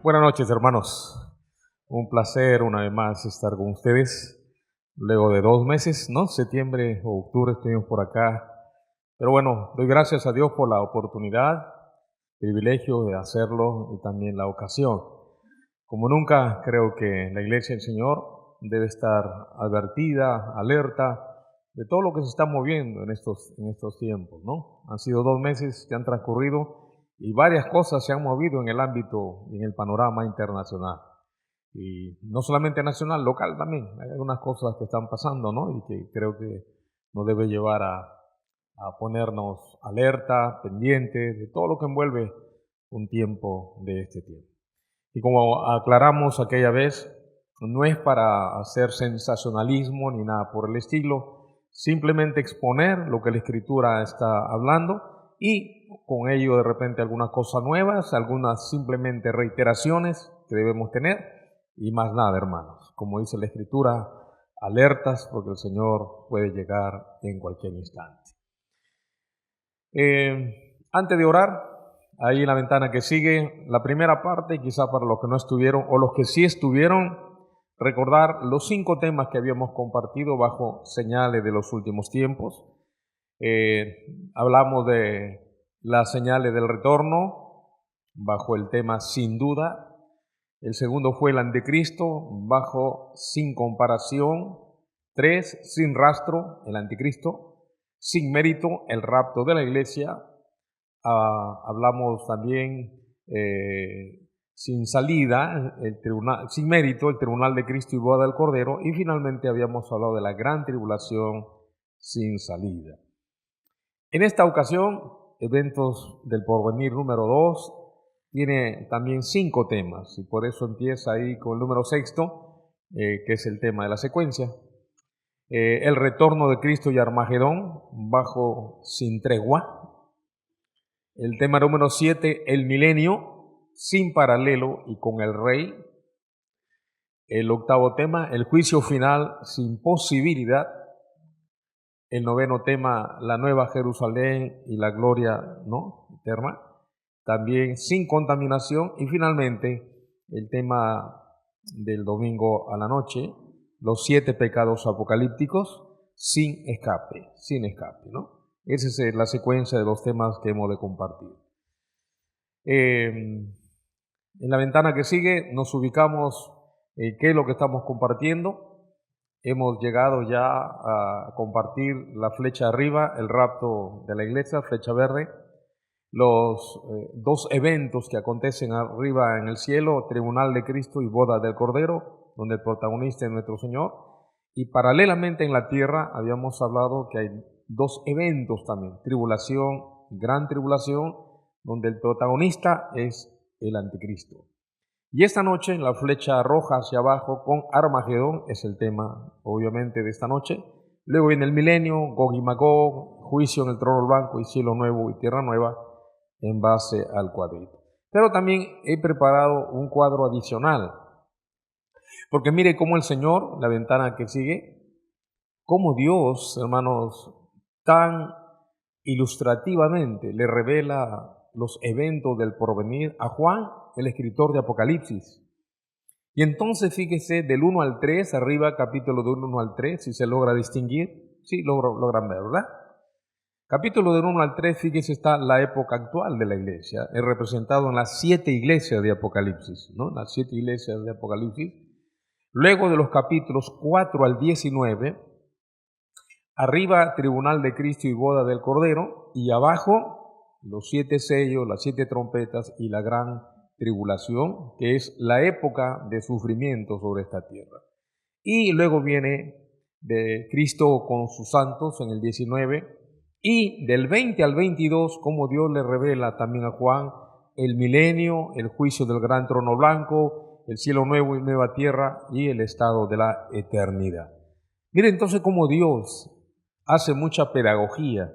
Buenas noches, hermanos. Un placer una vez más estar con ustedes. Luego de 2 meses, ¿no? Septiembre o octubre estuvimos por acá. Pero bueno, doy gracias a Dios por la oportunidad, privilegio de hacerlo y también la ocasión. Como nunca, creo que la Iglesia del Señor debe estar advertida, alerta de todo lo que se está moviendo en estos tiempos, ¿no? Han sido 2 meses que han transcurrido y varias cosas se han movido en el ámbito y en el panorama internacional. Y no solamente nacional, local también. Hay algunas cosas que están pasando, ¿no? Y que creo que nos debe llevar a ponernos alerta, pendientes de todo lo que envuelve un tiempo de este tiempo. Y como aclaramos aquella vez, no es para hacer sensacionalismo ni nada por el estilo, simplemente exponer lo que la Escritura está hablando y con ello de repente algunas cosas nuevas, algunas simplemente reiteraciones que debemos tener y más nada, hermanos. Como dice la Escritura, alertas porque el Señor puede llegar en cualquier instante. Antes de orar, ahí en la ventana que sigue, la primera parte, quizá para los que no estuvieron o los que sí estuvieron, recordar los 5 temas que habíamos compartido bajo señales de los últimos tiempos. Hablamos de las señales del retorno bajo el tema sin duda. El segundo fue el anticristo bajo sin comparación. 3, sin rastro, el anticristo. Sin mérito, el rapto de la iglesia. Hablamos también sin salida, el tribunal, sin mérito, el tribunal de Cristo y boda del Cordero. Y finalmente habíamos hablado de la gran tribulación sin salida. En esta ocasión, Eventos del Porvenir número 2, tiene también 5 temas, y por eso empieza ahí con el número 6, que es el tema de la secuencia. El retorno de Cristo y Armagedón, bajo sin tregua. El tema número 7, el milenio, sin paralelo y con el Rey. El 8º tema, el juicio final sin posibilidad. El 9º tema, la nueva Jerusalén y la gloria, ¿no?, eterna, también sin contaminación. Y finalmente, el tema del domingo a la noche, los 7 pecados apocalípticos sin escape, ¿no? Esa es la secuencia de los temas que hemos de compartir. En la ventana que sigue nos ubicamos qué es lo que estamos compartiendo. Hemos llegado ya a compartir la flecha arriba, el rapto de la iglesia, flecha verde, los 2 eventos que acontecen arriba en el cielo, tribunal de Cristo y boda del Cordero, donde el protagonista es nuestro Señor. Y paralelamente en la tierra habíamos hablado que hay 2 eventos también, tribulación, gran tribulación, donde el protagonista es el anticristo. Y esta noche, la flecha roja hacia abajo con Armagedón es el tema, obviamente, de esta noche. Luego viene el milenio, Gog y Magog, juicio en el trono blanco y cielo nuevo y tierra nueva en base al cuadrito. Pero también he preparado un cuadro adicional, porque mire cómo el Señor, la ventana que sigue, cómo Dios, hermanos, tan ilustrativamente le revela los eventos del porvenir a Juan, el escritor de Apocalipsis. Y entonces fíjese del 1 al 3, arriba capítulo del 1 al 3, si se logra distinguir, sí, logran ver, ¿verdad? Capítulo del 1 al 3, fíjese, está la época actual de la iglesia, es representado en las 7 iglesias de Apocalipsis, ¿no? Las 7 iglesias de Apocalipsis. Luego de los capítulos 4 al 19, arriba tribunal de Cristo y boda del Cordero, y abajo los 7 sellos, las 7 trompetas y la gran tribulación, que es la época de sufrimiento sobre esta tierra. Y luego viene de Cristo con sus santos en el 19, y del 20 al 22, como Dios le revela también a Juan el milenio, el juicio del gran trono blanco, el cielo nuevo y nueva tierra y el estado de la eternidad. Mire entonces cómo Dios hace mucha pedagogía.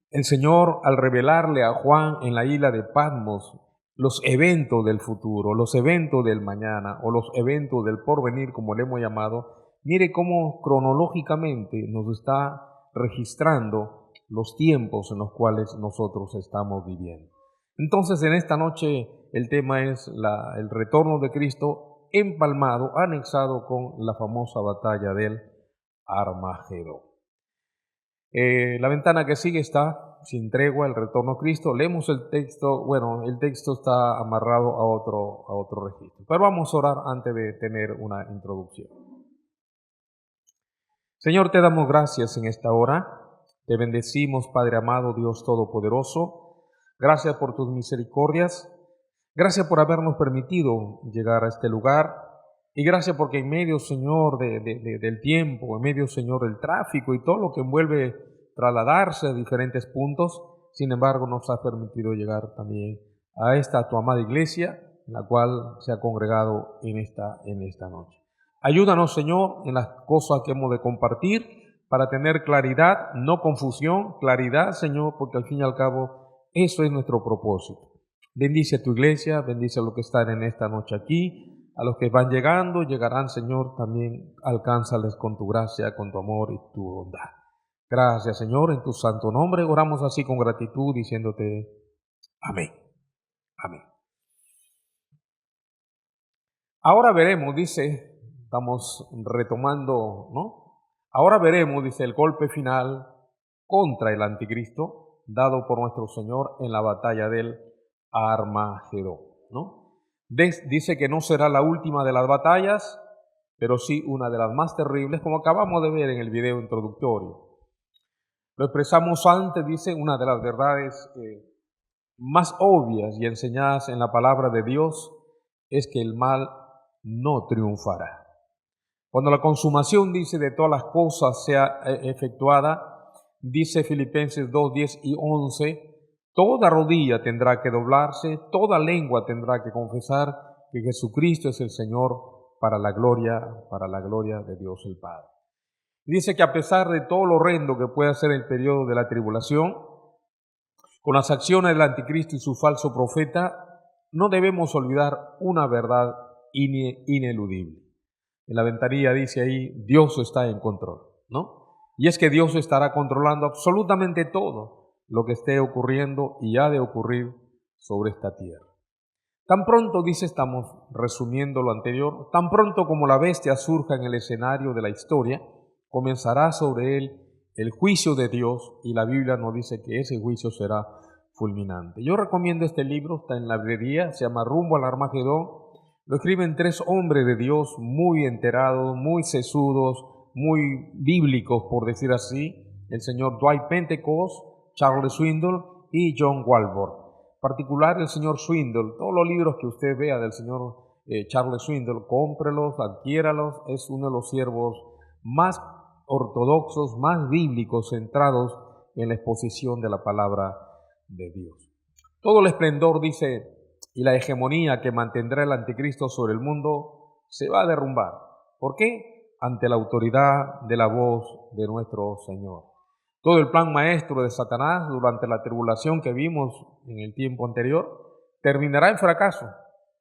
El Señor, al revelarle a Juan en la isla de Patmos los eventos del futuro, los eventos del mañana o los eventos del porvenir, como le hemos llamado, mire cómo cronológicamente nos está registrando los tiempos en los cuales nosotros estamos viviendo. Entonces, en esta noche el tema es el retorno de Cristo empalmado, anexado con la famosa batalla del Armagedón. La ventana que sigue está sin tregua, el retorno a Cristo. Leemos el texto, bueno, el texto está amarrado a otro registro. Pero vamos a orar antes de tener una introducción. Señor, te damos gracias en esta hora. Te bendecimos, Padre amado, Dios Todopoderoso. Gracias por tus misericordias. Gracias por habernos permitido llegar a este lugar. Y gracias porque en medio, Señor, del tiempo, en medio, Señor, del tráfico y todo lo que envuelve trasladarse a diferentes puntos, sin embargo, nos has permitido llegar también a esta tu amada iglesia, en la cual se ha congregado en esta noche. Ayúdanos, Señor, en las cosas que hemos de compartir para tener claridad, no confusión, claridad, Señor, porque al fin y al cabo eso es nuestro propósito. Bendice a tu iglesia, bendice a los que están en esta noche aquí, a los que van llegando, llegarán, Señor, también alcánzales con tu gracia, con tu amor y tu bondad. Gracias, Señor, en tu santo nombre oramos así con gratitud, diciéndote amén, amén. Ahora veremos, dice, estamos retomando, ¿no? Ahora veremos, dice, el golpe final contra el anticristo dado por nuestro Señor en la batalla del Armagedón, ¿no? Dice que no será la última de las batallas, pero sí una de las más terribles, como acabamos de ver en el video introductorio. Lo expresamos antes, dice, una de las verdades más obvias y enseñadas en la palabra de Dios es que el mal no triunfará. Cuando la consumación, dice, de todas las cosas sea efectuada, dice Filipenses 2, 10 y 11, toda rodilla tendrá que doblarse, toda lengua tendrá que confesar que Jesucristo es el Señor para la gloria de Dios el Padre. Dice que a pesar de todo lo horrendo que pueda ser el periodo de la tribulación, con las acciones del anticristo y su falso profeta, no debemos olvidar una verdad ineludible. En la ventanilla dice ahí, Dios está en control, ¿no? Y es que Dios estará controlando absolutamente todo lo que esté ocurriendo y ha de ocurrir sobre esta tierra. Tan pronto, dice, estamos resumiendo lo anterior, tan pronto como la bestia surja en el escenario de la historia, comenzará sobre él el juicio de Dios y la Biblia nos dice que ese juicio será fulminante. Yo recomiendo este libro, está en la librería, se llama Rumbo al Armagedón. Lo escriben 3 hombres de Dios muy enterados, muy sesudos, muy bíblicos, por decir así, el señor Dwight Pentecost, Charles Swindoll y John Walvoord. Particular el señor Swindoll, todos los libros que usted vea del señor Charles Swindoll, cómprelos, adquiéralos, es uno de los siervos más ortodoxos, más bíblicos, centrados en la exposición de la palabra de Dios. Todo el esplendor, dice, y la hegemonía que mantendrá el anticristo sobre el mundo se va a derrumbar. ¿Por qué? Ante la autoridad de la voz de nuestro Señor. Todo el plan maestro de Satanás durante la tribulación que vimos en el tiempo anterior terminará en fracaso,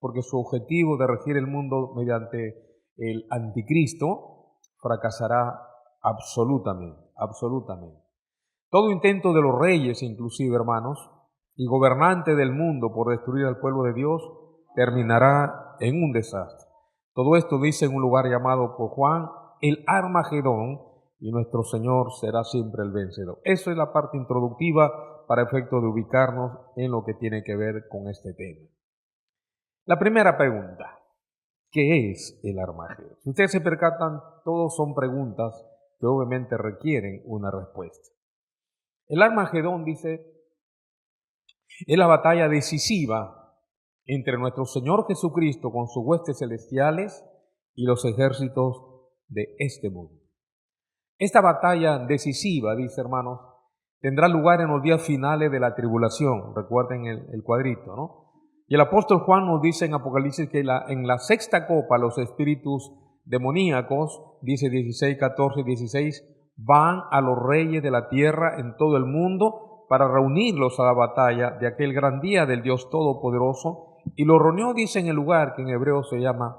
porque su objetivo de regir el mundo mediante el anticristo fracasará absolutamente, absolutamente. Todo intento de los reyes, inclusive, hermanos, y gobernantes del mundo por destruir al pueblo de Dios, terminará en un desastre. Todo esto dice en un lugar llamado por Juan el Armagedón, y nuestro Señor será siempre el vencedor. Eso es la parte introductiva para efecto de ubicarnos en lo que tiene que ver con este tema. La primera pregunta, ¿qué es el Armagedón? Si ustedes se percatan, todos son preguntas que obviamente requieren una respuesta. El Armagedón, dice, es la batalla decisiva entre nuestro Señor Jesucristo con sus huestes celestiales y los ejércitos de este mundo. Esta batalla decisiva, dice hermanos, tendrá lugar en los días finales de la tribulación. Recuerden el cuadrito, ¿no? Y el apóstol Juan nos dice en Apocalipsis que en la sexta copa los espíritus demoníacos, dice 16, 14, 16, van a los reyes de la tierra en todo el mundo para reunirlos a la batalla de aquel gran día del Dios Todopoderoso. Y lo reunió, dice, en el lugar que en hebreo se llama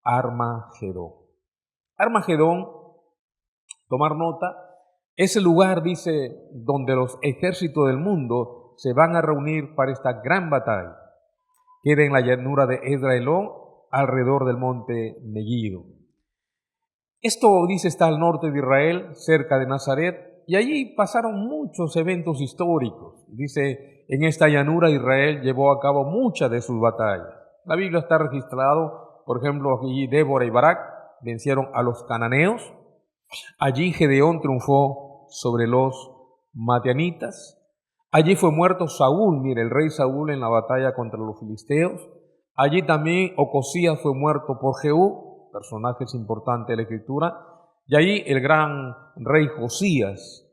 Armagedón. Armagedón, tomar nota, es el lugar, dice, donde los ejércitos del mundo se van a reunir para esta gran batalla. Queda en la llanura de Esdraelón, alrededor del monte Megiddo. Esto, dice, está al norte de Israel, cerca de Nazaret, y allí pasaron muchos eventos históricos. Dice, en esta llanura Israel llevó a cabo muchas de sus batallas. La Biblia está registrado, por ejemplo, aquí Débora y Barak vencieron a los cananeos. Allí Gedeón triunfó sobre los madianitas. Allí fue muerto Saúl, mire, el rey Saúl en la batalla contra los filisteos. Allí también Ocosías fue muerto por Jehú, personajes importantes de la Escritura. Y allí el gran rey Josías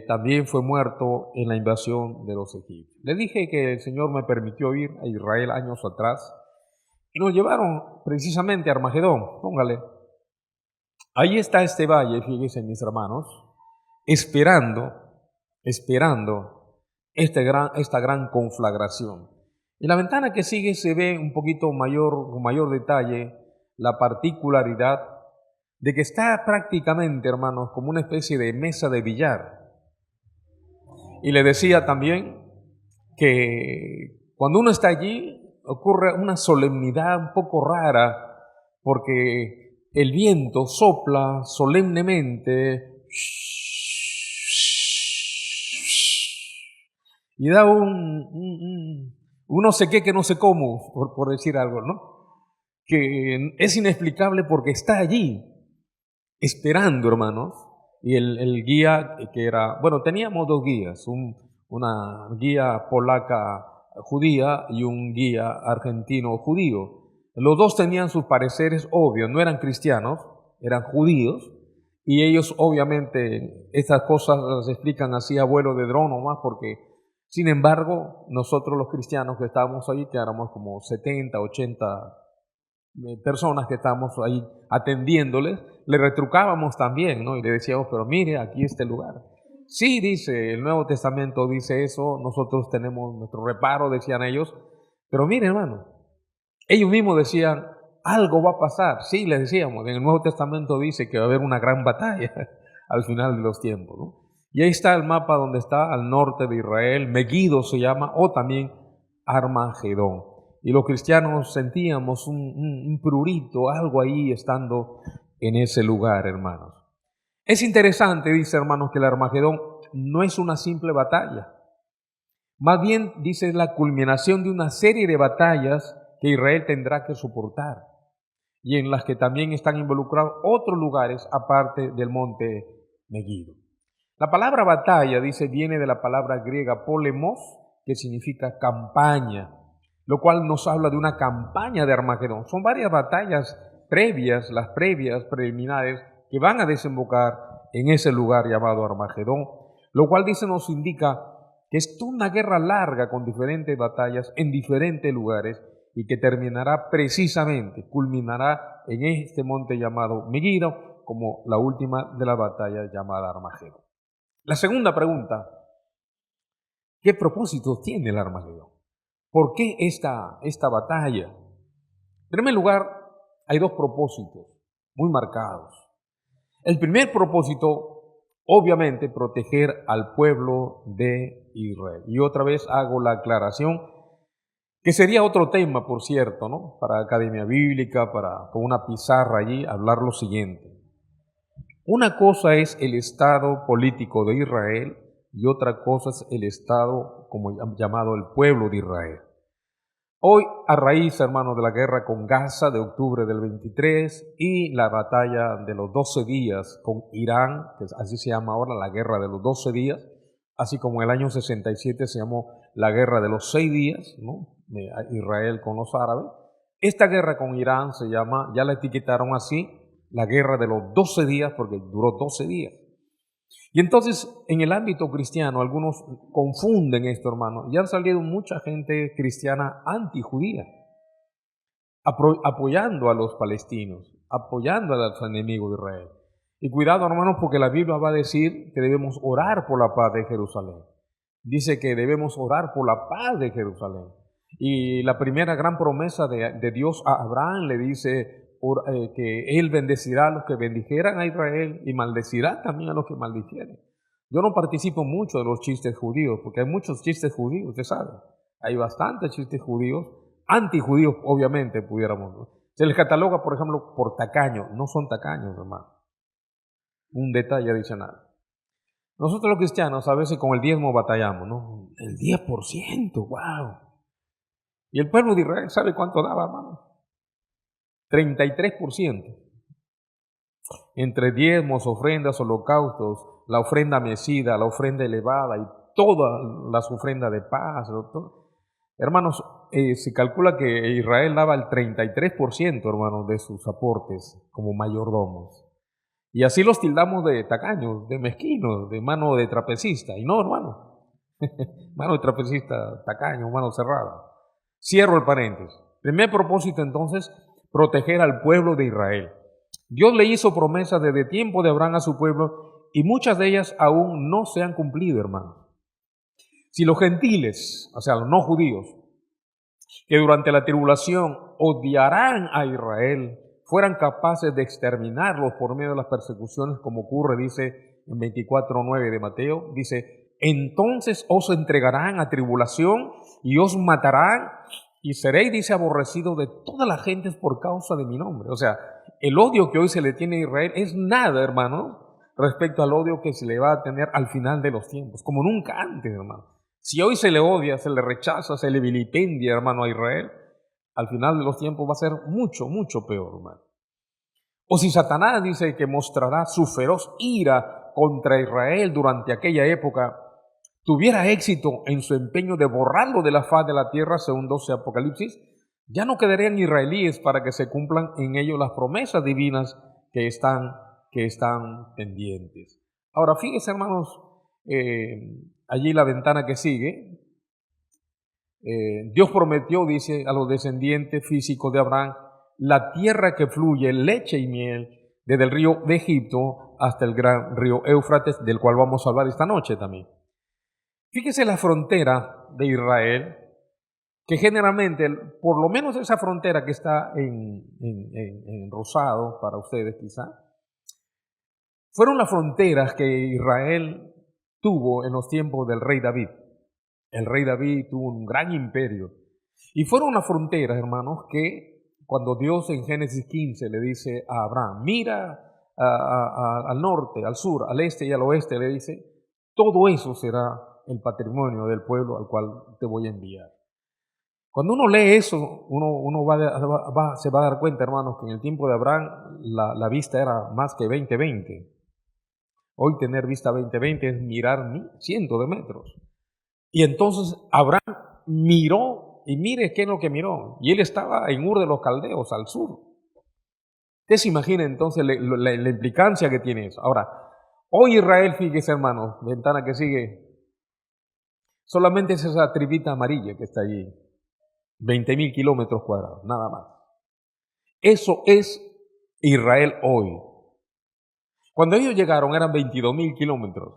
también fue muerto en la invasión de los egipcios. Le dije que el Señor me permitió ir a Israel años atrás y nos llevaron precisamente a Armagedón. Póngale. Ahí está este valle, fíjense mis hermanos, esperando esta gran conflagración. En la ventana que sigue se ve un poquito con mayor detalle la particularidad de que está prácticamente, hermanos, como una especie de mesa de billar. Y le decía también que cuando uno está allí ocurre una solemnidad un poco rara, porque el viento sopla solemnemente y da un no sé qué que no sé cómo, por decir algo, ¿no? Que es inexplicable porque está allí, esperando, hermanos. Y el guía que era, bueno, teníamos dos guías, una guía polaca judía y un guía argentino judío. Los dos tenían sus pareceres obvios, no eran cristianos, eran judíos, y ellos obviamente estas cosas las explican así a vuelo de dron o más, porque sin embargo nosotros los cristianos que estábamos ahí, que éramos como 70, 80 personas que estábamos ahí atendiéndoles, le retrucábamos también, ¿no? Y le decíamos, pero mire, aquí este lugar. Sí, dice, el Nuevo Testamento dice eso, nosotros tenemos nuestro reparo, decían ellos, pero mire, hermano, ellos mismos decían, algo va a pasar. Sí, les decíamos, en el Nuevo Testamento dice que va a haber una gran batalla al final de los tiempos, ¿no? Y ahí está el mapa donde está al norte de Israel, Megiddo se llama, o también Armagedón. Y los cristianos sentíamos un prurito, algo ahí estando en ese lugar, hermanos. Es interesante, dice, hermanos, que el Armagedón no es una simple batalla. Más bien, dice, es la culminación de una serie de batallas que Israel tendrá que soportar y en las que también están involucrados otros lugares aparte del monte Megiddo. La palabra batalla, dice, viene de la palabra griega polemos, que significa campaña, lo cual nos habla de una campaña de Armagedón. Son varias batallas previas, las previas, preliminares, que van a desembocar en ese lugar llamado Armagedón, lo cual, dice, nos indica que es una guerra larga con diferentes batallas en diferentes lugares y que terminará precisamente, culminará en este monte llamado Megiddo como la última de las batallas llamada Armagedón. La segunda pregunta, ¿qué propósito tiene el Armagedón? ¿Por qué esta batalla? En primer lugar, hay dos propósitos muy marcados. El primer propósito, obviamente, proteger al pueblo de Israel. Y otra vez hago la aclaración, que sería otro tema, por cierto, ¿no? Para Academia Bíblica, con una pizarra allí, hablar lo siguiente. Una cosa es el Estado político de Israel y otra cosa es el Estado como llamado el pueblo de Israel. Hoy, a raíz, hermanos, de la guerra con Gaza de octubre del 23 y la batalla de los 12 días con Irán, que así se llama ahora la guerra de los 12 días, así como en el año 67 se llamó la guerra de los 6 días, ¿no? De Israel con los árabes. Esta guerra con Irán se llama, ya la etiquetaron así, la guerra de los 12 días porque duró 12 días. Y entonces, en el ámbito cristiano, algunos confunden esto, hermano, y han salido mucha gente cristiana antijudía, apoyando a los palestinos, apoyando a los enemigos de Israel. Y cuidado, hermanos, porque la Biblia va a decir que debemos orar por la paz de Jerusalén. Dice que debemos orar por la paz de Jerusalén. Y la primera gran promesa de Dios a Abraham le dice que Él bendecirá a los que bendijeran a Israel y maldecirá también a los que maldijeren. Yo no participo mucho de los chistes judíos, porque hay muchos chistes judíos, usted sabe. Hay bastantes chistes judíos, antijudíos, obviamente, pudiéramos, ¿no? Se les cataloga, por ejemplo, por tacaños. No son tacaños, hermano. Un detalle adicional. Nosotros los cristianos a veces con el diezmo batallamos, ¿no? El 10%, wow. Y el pueblo de Israel, ¿sabe cuánto daba, hermano? 33%. Entre diezmos, ofrendas, holocaustos, la ofrenda mecida, la ofrenda elevada y todas las ofrendas de paz. Hermanos, se calcula que Israel daba el 33%, hermanos, de sus aportes como mayordomos. Y así los tildamos de tacaños, de mezquinos, de mano de trapecista. Y no, hermano, mano de trapecista, tacaño, mano cerrada. Cierro el paréntesis. Primer propósito entonces, proteger al pueblo de Israel. Dios le hizo promesas desde tiempo de Abraham a su pueblo y muchas de ellas aún no se han cumplido, hermano. Si los gentiles, o sea, los no judíos, que durante la tribulación odiarán a Israel, fueran capaces de exterminarlos por medio de las persecuciones, como ocurre, dice en 24:9 de Mateo, dice, entonces os entregarán a tribulación y os matarán y seréis, dice, aborrecidos de todas las gentes por causa de mi nombre. O sea, el odio que hoy se le tiene a Israel es nada, hermano, respecto al odio que se le va a tener al final de los tiempos, como nunca antes, hermano. Si hoy se le odia, se le rechaza, se le vilipendia, hermano, a Israel, al final de los tiempos va a ser mucho, mucho peor, hermano. O si Satanás dice que mostrará su feroz ira contra Israel durante aquella época, tuviera éxito en su empeño de borrarlo de la faz de la tierra, según 12 Apocalipsis, ya no quedarían israelíes para que se cumplan en ellos las promesas divinas que están pendientes. Ahora, fíjense, hermanos, allí la ventana que sigue, Dios prometió, dice, a los descendientes físicos de Abraham, la tierra que fluye leche y miel, desde el río de Egipto hasta el gran río Éufrates, del cual vamos a hablar esta noche también. Fíjese la frontera de Israel, que generalmente, por lo menos esa frontera que está en rosado para ustedes quizá, fueron las fronteras que Israel tuvo en los tiempos del rey David. El rey David tuvo un gran imperio. Y fueron las fronteras, hermanos, que cuando Dios en Génesis 15 le dice a Abraham, mira al norte, al sur, al este y al oeste, le dice, todo eso será el patrimonio del pueblo al cual te voy a enviar. Cuando uno lee eso, uno se va a dar cuenta, hermanos, que en el tiempo de Abraham la vista era más que 20-20. Hoy tener vista 20-20 es mirar cientos de metros. Y entonces Abraham miró, y mire qué es lo que miró. Y él estaba en Ur de los Caldeos, al sur. Usted se imagina entonces la implicancia que tiene eso. Ahora, hoy Israel, fíjese, hermanos, ventana que sigue, solamente es esa tribita amarilla que está allí. 20.000 kilómetros cuadrados, nada más. Eso es Israel hoy. Cuando ellos llegaron eran 22.000 kilómetros.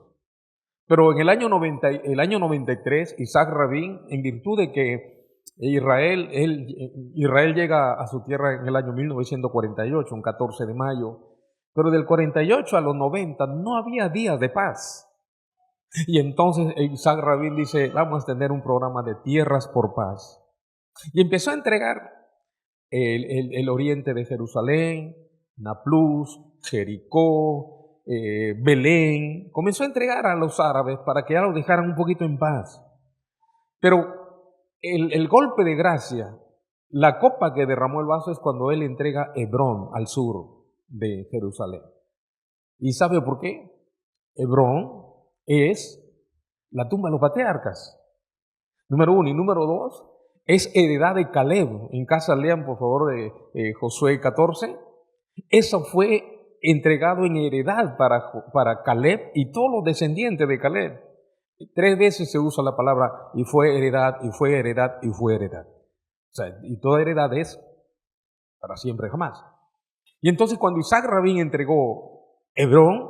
Pero en el año 93, Isaac Rabin, en virtud de que Israel llega a su tierra en el año 1948, un 14 de mayo, pero del 48 a los 90 no había días de paz. Y entonces Isaac Rabin dice, vamos a tener un programa de tierras por paz. Y empezó a entregar el oriente de Jerusalén, Nablus, Jericó, Belén. Comenzó a entregar a los árabes para que ya los dejaran un poquito en paz. Pero el golpe de gracia, la copa que derramó el vaso es cuando él entrega Hebrón al sur de Jerusalén. ¿Y sabe por qué? Hebrón es la tumba de los patriarcas, número 1. Y número 2, es heredad de Caleb. En casa lean, por favor, de Josué 14. Eso fue entregado en heredad para Caleb y todos los descendientes de Caleb. 3 veces se usa la palabra y fue heredad, y fue heredad, y fue heredad. O sea, y toda heredad es para siempre jamás. Y entonces cuando Isaac Rabin entregó Hebrón,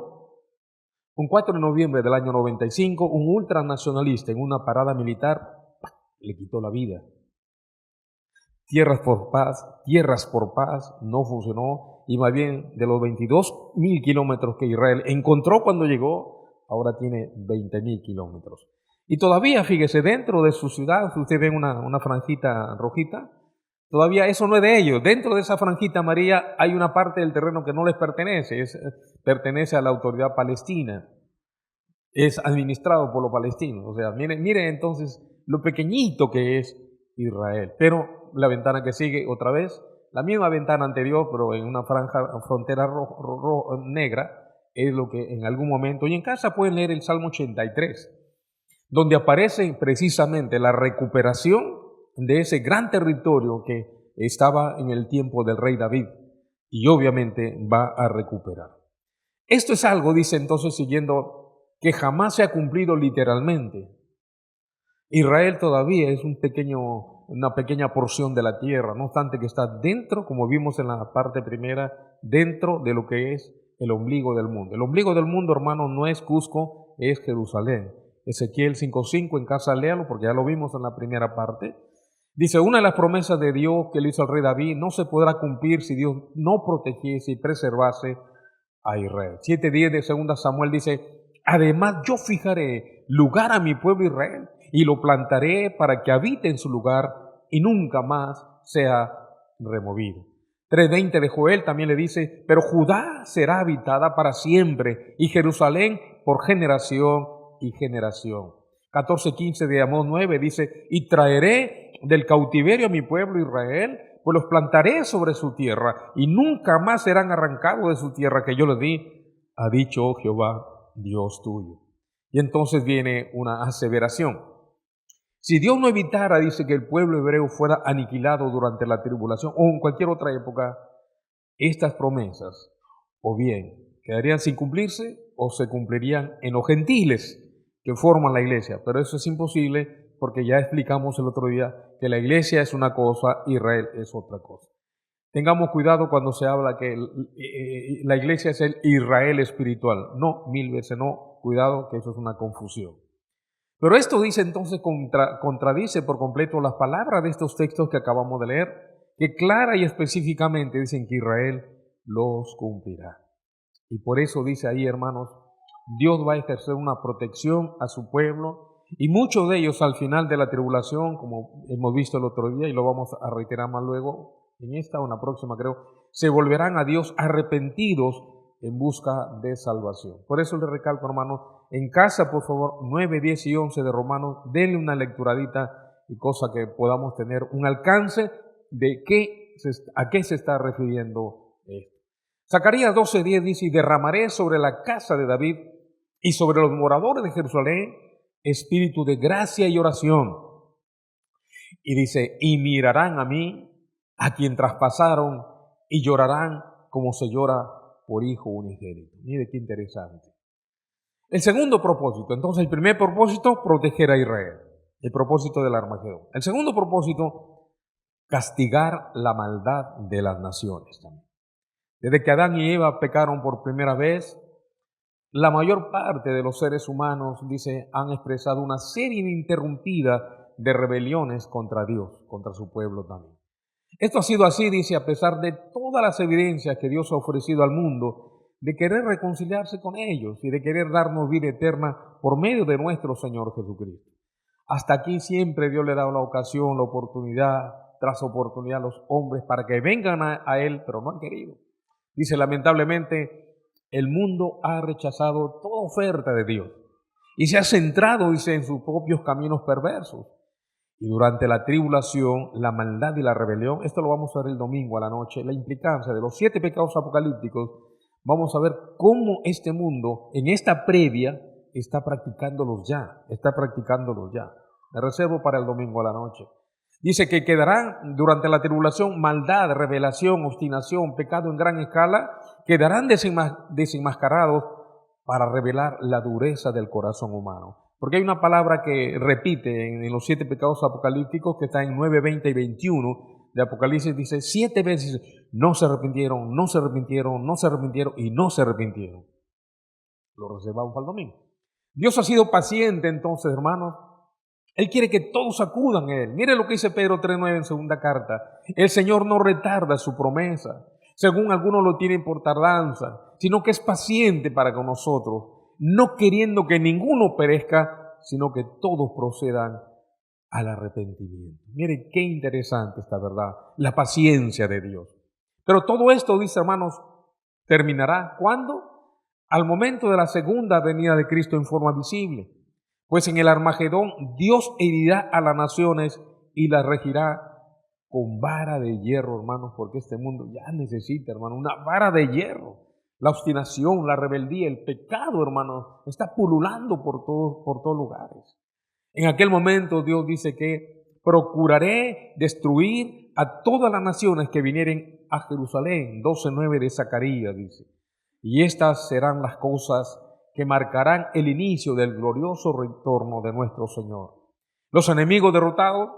un 4 de noviembre del año 95, un ultranacionalista en una parada militar le quitó la vida. Tierras por paz, no funcionó, y más bien de los 22.000 kilómetros que Israel encontró cuando llegó, ahora tiene 20.000 kilómetros. Y todavía, fíjese, dentro de su ciudad, si usted ve una franjita rojita, todavía eso no es de ellos. Dentro de esa franjita amarilla hay una parte del terreno que no les pertenece, pertenece a la autoridad palestina, es administrado por los palestinos. O sea, mire entonces lo pequeñito que es Israel. Pero la ventana que sigue otra vez, la misma ventana anterior, pero en una frontera negra, es lo que en algún momento, y en casa pueden leer el Salmo 83, donde aparece precisamente la recuperación de ese gran territorio que estaba en el tiempo del rey David, y obviamente va a recuperar. Esto es algo, dice entonces siguiendo, que jamás se ha cumplido literalmente. Israel todavía es una pequeña porción de la tierra, no obstante que está dentro, como vimos en la parte primera, dentro de lo que es el ombligo del mundo. El ombligo del mundo, hermano, no es Cusco, es Jerusalén. Ezequiel 5:5, en casa léalo porque ya lo vimos en la primera parte. Dice, una de las promesas de Dios que le hizo al rey David no se podrá cumplir si Dios no protegiese y preservase a Israel. 7:10 de 2 Samuel dice, además yo fijaré lugar a mi pueblo Israel y lo plantaré para que habite en su lugar y nunca más sea removido. 3:20 de Joel también le dice, pero Judá será habitada para siempre y Jerusalén por generación y generación. 14:15 de Amós 9 dice, y traeré del cautiverio a mi pueblo Israel, pues los plantaré sobre su tierra y nunca más serán arrancados de su tierra que yo les di, ha dicho oh Jehová, Dios tuyo. Y entonces viene una aseveración. Si Dios no evitara, dice, que el pueblo hebreo fuera aniquilado durante la tribulación o en cualquier otra época, estas promesas o bien quedarían sin cumplirse o se cumplirían en los gentiles que forman la iglesia. Pero eso es imposible porque ya explicamos el otro día que la iglesia es una cosa, Israel es otra cosa. Tengamos cuidado cuando se habla que la iglesia es el Israel espiritual. No, 1000 veces no. Cuidado que eso es una confusión. Pero esto dice entonces, contradice por completo las palabras de estos textos que acabamos de leer, que clara y específicamente dicen que Israel los cumplirá. Y por eso dice ahí, hermanos, Dios va a ejercer una protección a su pueblo, y muchos de ellos al final de la tribulación, como hemos visto el otro día y lo vamos a reiterar más luego, en esta o en la próxima creo, se volverán a Dios arrepentidos en busca de salvación. Por eso les recalco, hermanos, en casa, por favor, 9, 10 y 11 de Romanos, denle una lecturadita y cosa que podamos tener un alcance de a qué se está refiriendo esto. Zacarías 12:10 dice, y derramaré sobre la casa de David y sobre los moradores de Jerusalén espíritu de gracia y oración. Y dice, y mirarán a mí, a quien traspasaron, y llorarán como se llora por hijo unigénito. Mire qué interesante. El segundo propósito, entonces el primer propósito, proteger a Israel, el propósito del Armagedón. El segundo propósito, castigar la maldad de las naciones también. Desde que Adán y Eva pecaron por primera vez, la mayor parte de los seres humanos, dice, han expresado una serie ininterrumpida de rebeliones contra Dios, contra su pueblo también. Esto ha sido así, dice, a pesar de todas las evidencias que Dios ha ofrecido al mundo de querer reconciliarse con ellos y de querer darnos vida eterna por medio de nuestro Señor Jesucristo. Hasta aquí siempre Dios le ha dado la ocasión, la oportunidad, tras oportunidad a los hombres para que vengan a Él, pero no han querido. Dice, lamentablemente, el mundo ha rechazado toda oferta de Dios y se ha centrado, dice, en sus propios caminos perversos. Y durante la tribulación, la maldad y la rebelión, esto lo vamos a ver el domingo a la noche, la implicancia de los 7 pecados apocalípticos, vamos a ver cómo este mundo, en esta previa, está practicándolos ya. Me reservo para el domingo a la noche. Dice que quedarán durante la tribulación maldad, revelación, obstinación, pecado en gran escala, quedarán desenmascarados para revelar la dureza del corazón humano. Porque hay una palabra que repite en los 7 pecados apocalípticos que está en 9, 20 y 21 de Apocalipsis, dice 7 veces, no se arrepintieron, no se arrepintieron, no se arrepintieron y no se arrepintieron. Lo reservamos para el domingo. Dios ha sido paciente entonces, hermanos. Él quiere que todos acudan a Él. Mire lo que dice Pedro 3:9 en segunda carta. El Señor no retarda su promesa, según algunos lo tienen por tardanza, sino que es paciente para con nosotros, no queriendo que ninguno perezca, sino que todos procedan al arrepentimiento. Miren qué interesante esta verdad, la paciencia de Dios. Pero todo esto, dice hermanos, terminará ¿cuándo? Al momento de la segunda venida de Cristo en forma visible. Pues en el Armagedón Dios herirá a las naciones y las regirá con vara de hierro, hermanos, porque este mundo ya necesita, hermano, una vara de hierro. La obstinación, la rebeldía, el pecado, hermano, está pululando por todos lugares. En aquel momento Dios dice que procuraré destruir a todas las naciones que vinieren a Jerusalén. 12:9 de Zacarías dice. Y estas serán las cosas que marcarán el inicio del glorioso retorno de nuestro Señor. Los enemigos derrotados,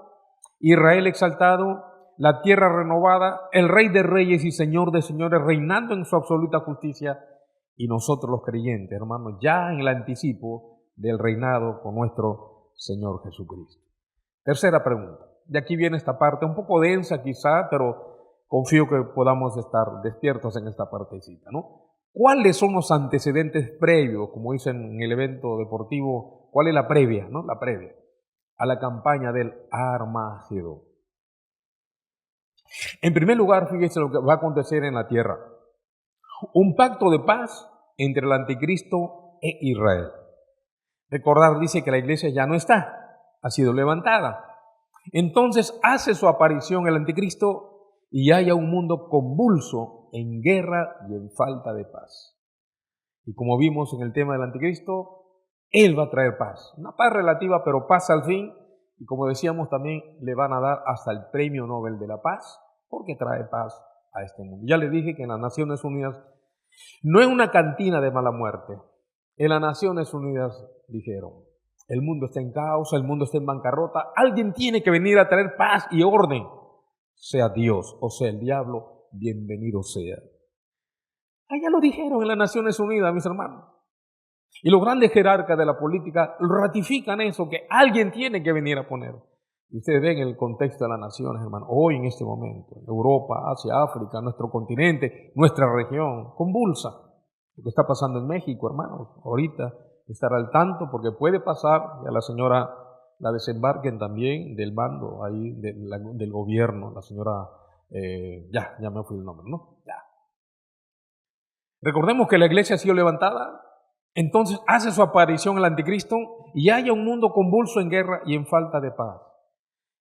Israel exaltado, la tierra renovada, el Rey de reyes y Señor de señores reinando en su absoluta justicia, y nosotros los creyentes, hermanos, ya en el anticipo del reinado con nuestro Señor Jesucristo. Tercera pregunta. De aquí viene esta parte, un poco densa quizá, pero confío que podamos estar despiertos en esta partecita, ¿no? ¿Cuáles son los antecedentes previos, como dicen en el evento deportivo? ¿Cuál es la previa, no? La previa a la campaña del Armagedón. En primer lugar, fíjese lo que va a acontecer en la tierra. Un pacto de paz entre el anticristo e Israel. Recordar, dice que la iglesia ya no está, ha sido levantada. Entonces hace su aparición el anticristo y haya un mundo convulso en guerra y en falta de paz. Y como vimos en el tema del anticristo, él va a traer paz. Una paz relativa, pero paz al fin. Y como decíamos, también le van a dar hasta el premio Nobel de la Paz, porque trae paz a este mundo. Ya le dije que en las Naciones Unidas no es una cantina de mala muerte. En las Naciones Unidas dijeron, el mundo está en caos, el mundo está en bancarrota, alguien tiene que venir a traer paz y orden. Sea Dios o sea el diablo, bienvenido sea. Allá lo dijeron en las Naciones Unidas, mis hermanos. Y los grandes jerarcas de la política ratifican eso, que alguien tiene que venir a poner. Y ustedes ven el contexto de las naciones, hermano, hoy en este momento, Europa, Asia, África, nuestro continente, nuestra región, convulsa. Lo que está pasando en México, hermanos, ahorita estar al tanto porque puede pasar, y a la señora la desembarquen también del mando ahí del gobierno, la señora, ya me fui el nombre, ¿no? Ya. Recordemos que la iglesia ha sido levantada. Entonces hace su aparición el anticristo y haya un mundo convulso en guerra y en falta de paz.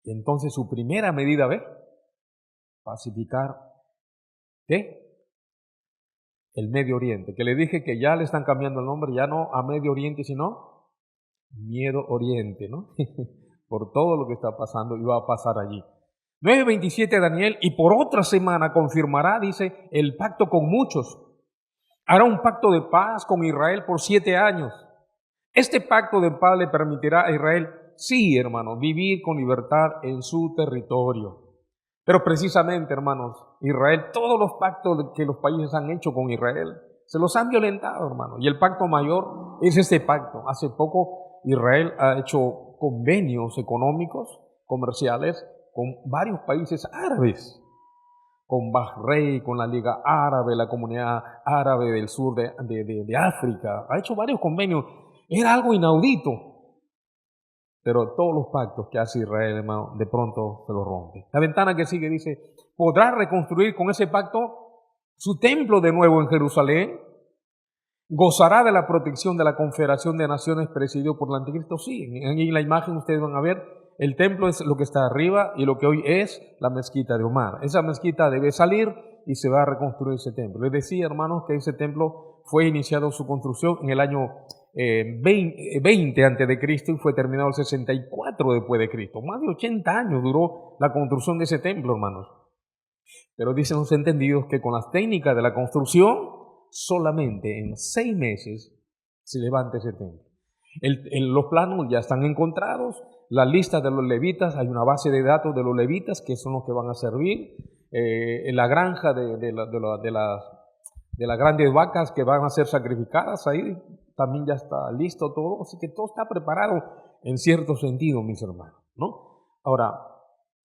Y entonces su primera medida, ¿ve? Pacificar, ¿qué? El Medio Oriente, que le dije que ya le están cambiando el nombre, ya no a Medio Oriente, sino Miedo Oriente, ¿no? Por todo lo que está pasando y va a pasar allí. 9:27 Daniel, y por otra semana confirmará, dice, el pacto con muchos. Hará un pacto de paz con Israel por 7 años. Este pacto de paz le permitirá a Israel, sí, hermanos, vivir con libertad en su territorio. Pero precisamente, hermanos, Israel, todos los pactos que los países han hecho con Israel, se los han violentado, hermanos. Y el pacto mayor es este pacto. Hace poco Israel ha hecho convenios económicos, comerciales, con varios países árabes. Con Bahrein, con la Liga Árabe, la Comunidad Árabe del sur de África. Ha hecho varios convenios. Era algo inaudito. Pero todos los pactos que hace Israel, hermano, de pronto se los rompe. La ventana que sigue dice, ¿podrá reconstruir con ese pacto su templo de nuevo en Jerusalén? ¿Gozará de la protección de la Confederación de Naciones presidido por el Anticristo? Sí, en la imagen ustedes van a ver, el templo es lo que está arriba y lo que hoy es la mezquita de Omar. Esa mezquita debe salir y se va a reconstruir ese templo. Les decía, hermanos, que ese templo fue iniciado su construcción en el año 20 antes de Cristo y fue terminado el 64 después de Cristo. Más de 80 años duró la construcción de ese templo, hermanos. Pero dicen los entendidos que con las técnicas de la construcción, solamente en 6 meses se levanta ese templo. Los planos ya están encontrados, la lista de los levitas, hay una base de datos de los levitas que son los que van a servir, en la granja de las grandes vacas que van a ser sacrificadas, ahí también ya está listo todo, así que todo está preparado en cierto sentido, mis hermanos, ¿no? Ahora,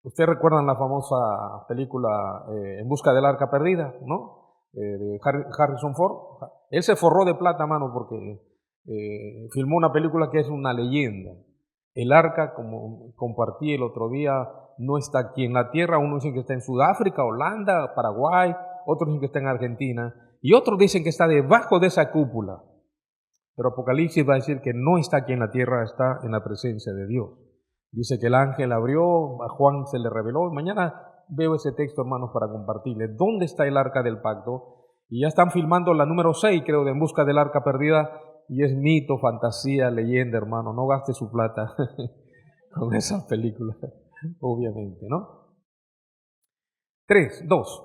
ustedes recuerdan la famosa película En busca del arca perdida, ¿no? De Harrison Ford. Él se forró de plata, mano, porque filmó una película que es una leyenda. El arca, como compartí el otro día, no está aquí en la tierra. Unos dicen que está en Sudáfrica, Holanda, Paraguay, otros dicen que está en Argentina, y otros dicen que está debajo de esa cúpula. Pero Apocalipsis va a decir que no está aquí en la tierra, está en la presencia de Dios. Dice que el ángel abrió, a Juan se le reveló. Mañana veo ese texto, hermanos, para compartirles. ¿Dónde está el arca del pacto? Y ya están filmando la número 6, creo, de En busca del arca perdida. Y es mito, fantasía, leyenda, hermano. No gaste su plata con esas películas, obviamente, ¿no? 2.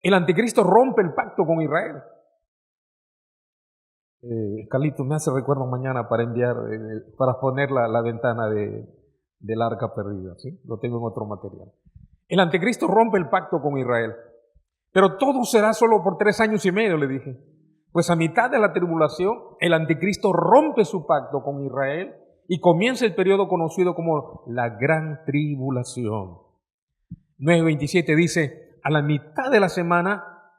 El anticristo rompe el pacto con Israel. Carlitos, me hace recuerdo mañana para enviar, para poner la ventana del arca perdida, ¿sí? Lo tengo en otro material. El anticristo rompe el pacto con Israel, pero todo será solo por 3 años y medio, le dije. Pues a mitad de la tribulación, el anticristo rompe su pacto con Israel y comienza el periodo conocido como la gran tribulación. 9:27 dice, a la mitad de la semana,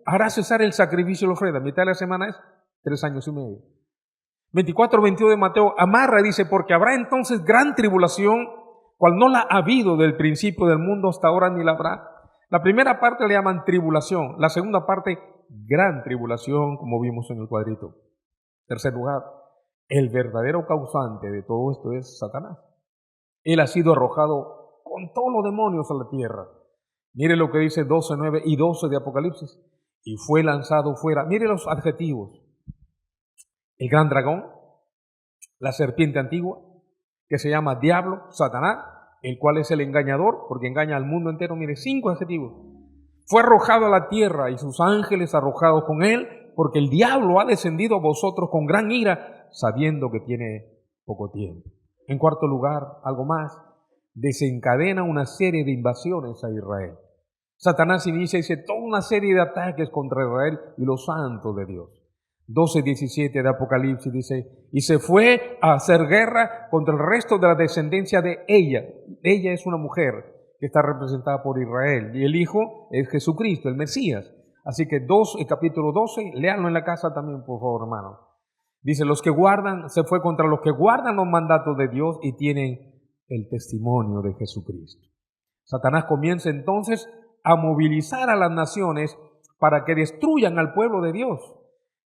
hará cesar el sacrificio y la ofrenda. A mitad de la semana es 3 años y medio. 24:21 de Mateo amarra, dice, porque habrá entonces gran tribulación, cual no la ha habido del principio del mundo hasta ahora ni la habrá. La primera parte le llaman tribulación, la segunda parte gran tribulación, como vimos en el cuadrito. Tercer lugar, el verdadero causante de todo esto es Satanás. Él ha sido arrojado con todos los demonios a la tierra. Mire lo que dice 12:9 y 12 de Apocalipsis. Y fue lanzado fuera. Mire los adjetivos. El gran dragón, la serpiente antigua, que se llama diablo, Satanás, el cual es el engañador, porque engaña al mundo entero. Mire, 5 adjetivos. Fue arrojado a la tierra y sus ángeles arrojados con él, porque el diablo ha descendido a vosotros con gran ira, sabiendo que tiene poco tiempo. En cuarto lugar, algo más, desencadena una serie de invasiones a Israel. Satanás inicia, dice, toda una serie de ataques contra Israel y los santos de Dios. 12:17 de Apocalipsis dice, y se fue a hacer guerra contra el resto de la descendencia de ella. Ella es una mujer que está representada por Israel, y el Hijo es Jesucristo, el Mesías. Así que el capítulo 12, léanlo en la casa también, por favor, hermano. Dice, se fue contra los que guardan los mandatos de Dios y tienen el testimonio de Jesucristo. Satanás comienza entonces a movilizar a las naciones para que destruyan al pueblo de Dios.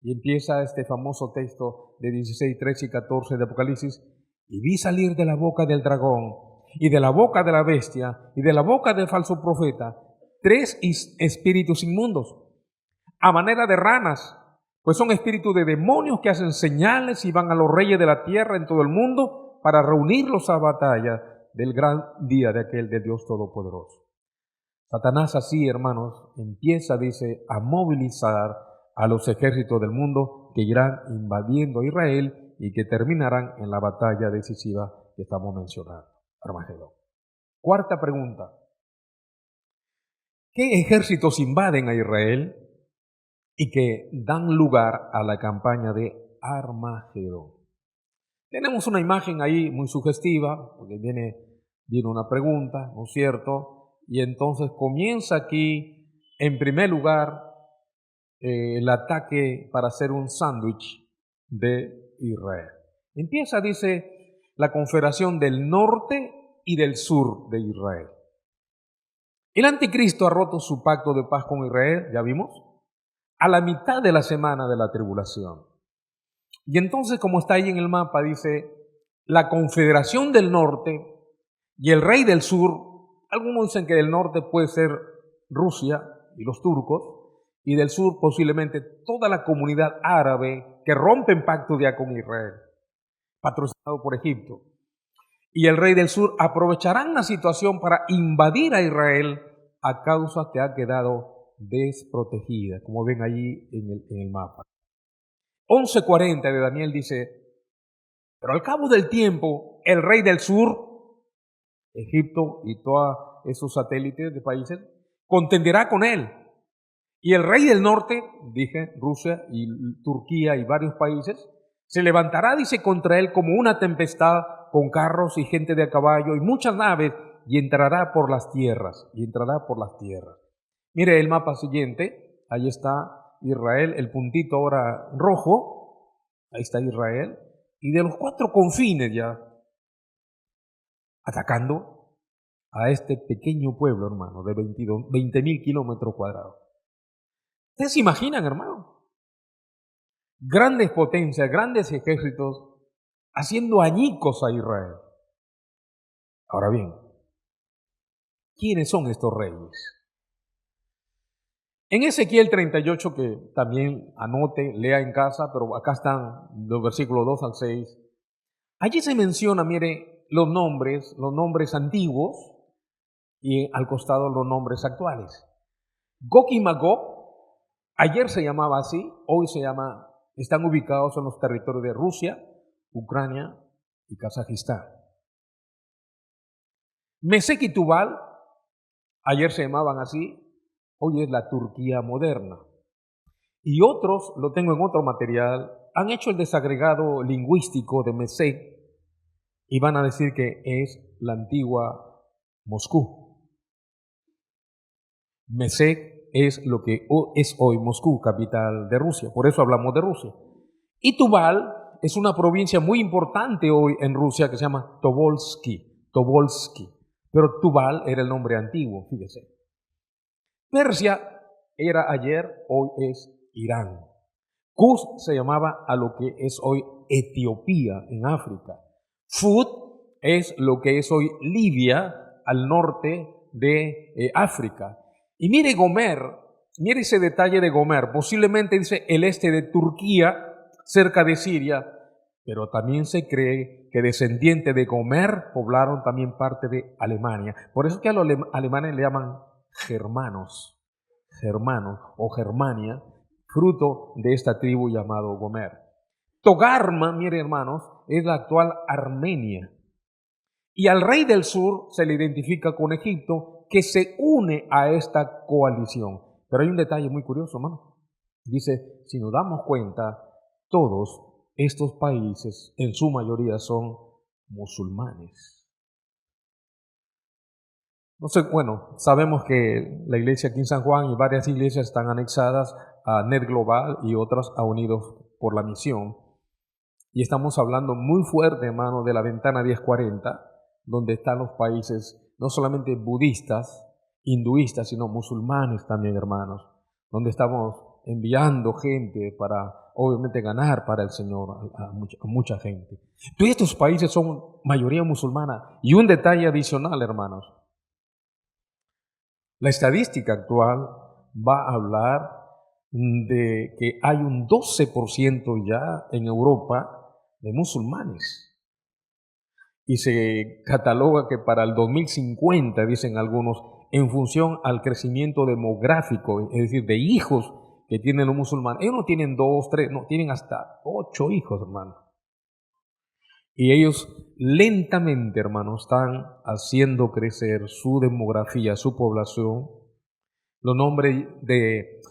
Y empieza este famoso texto de 16, 13 y 14 de Apocalipsis. Y vi salir de la boca del dragón, y de la boca de la bestia, y de la boca del falso profeta, 3 espíritus inmundos, a manera de ranas, pues son espíritus de demonios que hacen señales y van a los reyes de la tierra en todo el mundo para reunirlos a batalla del gran día de aquel de Dios Todopoderoso. Satanás así, hermanos, empieza, dice, a movilizar a los ejércitos del mundo que irán invadiendo Israel y que terminarán en la batalla decisiva que estamos mencionando, Armagedón. Cuarta pregunta. ¿Qué ejércitos invaden a Israel y que dan lugar a la campaña de Armagedón? Tenemos una imagen ahí muy sugestiva, porque viene una pregunta, ¿no es cierto? Y entonces comienza aquí, en primer lugar, el ataque para hacer un sándwich de Israel. Empieza, dice, la confederación del norte y del sur de Israel. El anticristo ha roto su pacto de paz con Israel, ya vimos, a la mitad de la semana de la tribulación. Y entonces, como está ahí en el mapa, dice, la confederación del norte y el rey del sur. Algunos dicen que del norte puede ser Rusia y los turcos, y del sur posiblemente toda la comunidad árabe que rompen pacto ya con Israel, patrocinado por Egipto. Y el rey del sur aprovecharán la situación para invadir a Israel a causa que ha quedado desprotegida, como ven allí en el mapa. 11:40 de Daniel dice, pero al cabo del tiempo, el rey del sur, Egipto y todos esos satélites de países, contenderá con él. Y el rey del norte, dije, Rusia y Turquía y varios países, se levantará, dice, contra él como una tempestad, con carros y gente de a caballo y muchas naves, y entrará por las tierras, Mire el mapa siguiente, ahí está Israel, el puntito ahora rojo, ahí está Israel, y de los 4 confines ya, atacando a este pequeño pueblo, hermano, de 20.000 kilómetros cuadrados. ¿Ustedes se imaginan, hermano? Grandes potencias, grandes ejércitos haciendo añicos a Israel. Ahora bien, ¿quiénes son estos reyes? En Ezequiel 38, que también anote, lea en casa, pero acá están los versículos 2 al 6. Allí se menciona, mire, los nombres antiguos y al costado los nombres actuales. Gog y Magog, ayer se llamaba así, hoy se llama, están ubicados en los territorios de Rusia, Ucrania y Kazajistán. Mesec y Tubal, ayer se llamaban así, hoy es la Turquía moderna. Y otros, lo tengo en otro material, han hecho el desagregado lingüístico de Mesec y van a decir que es la antigua Moscú. Mesec es lo que es hoy Moscú, capital de Rusia, por eso hablamos de Rusia. Y Tubal es una provincia muy importante hoy en Rusia que se llama Tobolsky, pero Tubal era el nombre antiguo, fíjese. Persia era ayer, hoy es Irán. Kuz se llamaba a lo que es hoy Etiopía en África. Fud es lo que es hoy Libia al norte de África. Y mire Gomer, mire ese detalle de Gomer, posiblemente dice el este de Turquía, cerca de Siria, pero también se cree que descendientes de Gomer poblaron también parte de Alemania. Por eso que a los alemanes le llaman germanos o Germania, fruto de esta tribu llamado Gomer. Togarma, mire hermanos, es la actual Armenia. Y al rey del sur se le identifica con Egipto, que se une a esta coalición. Pero hay un detalle muy curioso, hermano. Dice, si nos damos cuenta, todos estos países, en su mayoría, son musulmanes. No sé, bueno, sabemos que la iglesia aquí en San Juan y varias iglesias están anexadas a Net Global y otras a Unidos por la Misión. Y estamos hablando muy fuerte, hermano, de la ventana 1040, donde están los países no solamente budistas, hinduistas, sino musulmanes también, hermanos, donde estamos enviando gente para, obviamente, ganar para el Señor a mucha gente. Todos estos países son mayoría musulmana. Y un detalle adicional, hermanos. La estadística actual va a hablar de que hay un 12% ya en Europa de musulmanes. Y se cataloga que para el 2050, dicen algunos, en función al crecimiento demográfico, es decir, de hijos que tienen los musulmanes. Ellos no tienen 2, 3, no, tienen hasta 8 hijos, hermano. Y ellos lentamente, hermanos, están haciendo crecer su demografía, su población. Los nombres de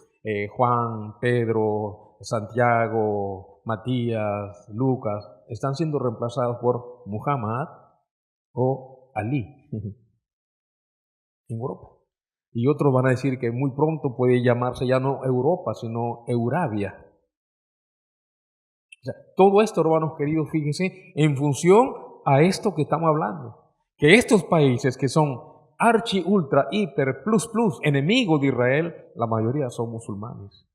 Juan, Pedro, Santiago, Matías, Lucas, están siendo reemplazados por Muhammad o Ali en Europa. Y otros van a decir que muy pronto puede llamarse ya no Europa, sino Eurabia. O sea, todo esto, hermanos queridos, fíjense, en función a esto que estamos hablando, que estos países que son archi, ultra, hiper, plus, enemigos de Israel, la mayoría son musulmanes.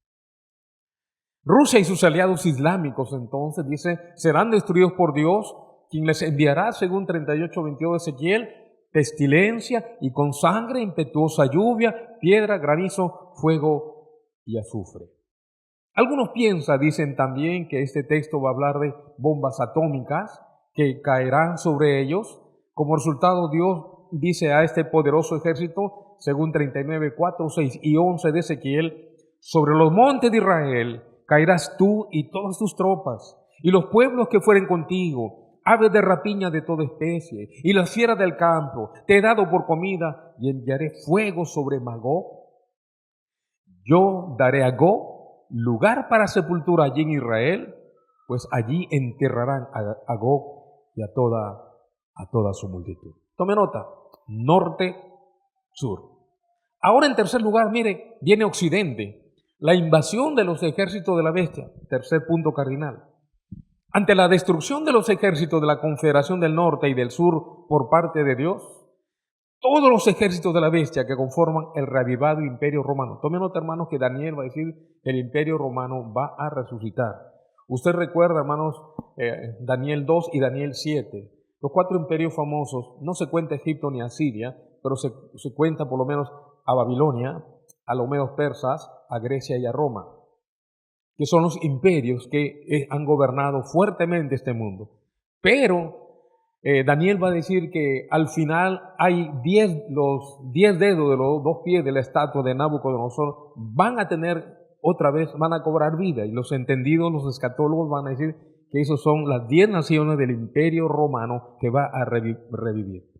Rusia y sus aliados islámicos, entonces, dice, serán destruidos por Dios, quien les enviará, según 38:22 de Ezequiel, pestilencia y con sangre, impetuosa lluvia, piedra, granizo, fuego y azufre. Algunos dicen también que este texto va a hablar de bombas atómicas que caerán sobre ellos. Como resultado, Dios dice a este poderoso ejército, según 39, 4, 6 y 11 de Ezequiel, sobre los montes de Israel caerás tú y todas tus tropas, y los pueblos que fueren contigo, aves de rapiña de toda especie, y las fieras del campo, te he dado por comida, y enviaré fuego sobre Magog. Yo daré a Gog lugar para sepultura allí en Israel, pues allí enterrarán a Gog y a toda su multitud. Tome nota, norte, sur. Ahora en tercer lugar, mire, viene occidente, la invasión de los ejércitos de la bestia, tercer punto cardinal. Ante la destrucción de los ejércitos de la Confederación del Norte y del Sur por parte de Dios, todos los ejércitos de la bestia que conforman el reavivado imperio romano. Tomen nota, hermanos, que Daniel va a decir que el imperio romano va a resucitar. Usted recuerda, hermanos, Daniel 2 y Daniel 7. Los 4 imperios famosos, no se cuenta Egipto ni Asiria, pero se cuenta por lo menos a Babilonia, a los medos persas, a Grecia y a Roma, que son los imperios que han gobernado fuertemente este mundo. Pero Daniel va a decir que al final hay los 10 dedos de los 2 pies de la estatua de Nabucodonosor van a tener otra vez, van a cobrar vida, y los entendidos, los escatólogos van a decir que esos son las 10 naciones del imperio romano que va a revivir.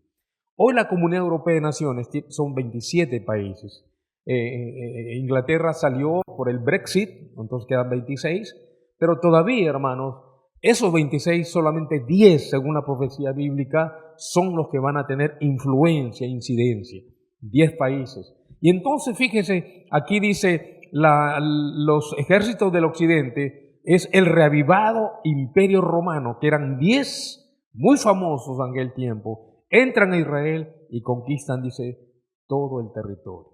Hoy la Comunidad Europea de Naciones son 27 países. Inglaterra salió por el Brexit, entonces quedan 26, pero todavía, hermanos, esos 26, solamente 10, según la profecía bíblica, son los que van a tener influencia, incidencia. 10 países. Y entonces, fíjese, aquí dice, los ejércitos del occidente es el reavivado imperio romano, que eran 10 muy famosos en aquel tiempo, entran a Israel y conquistan, dice, todo el territorio.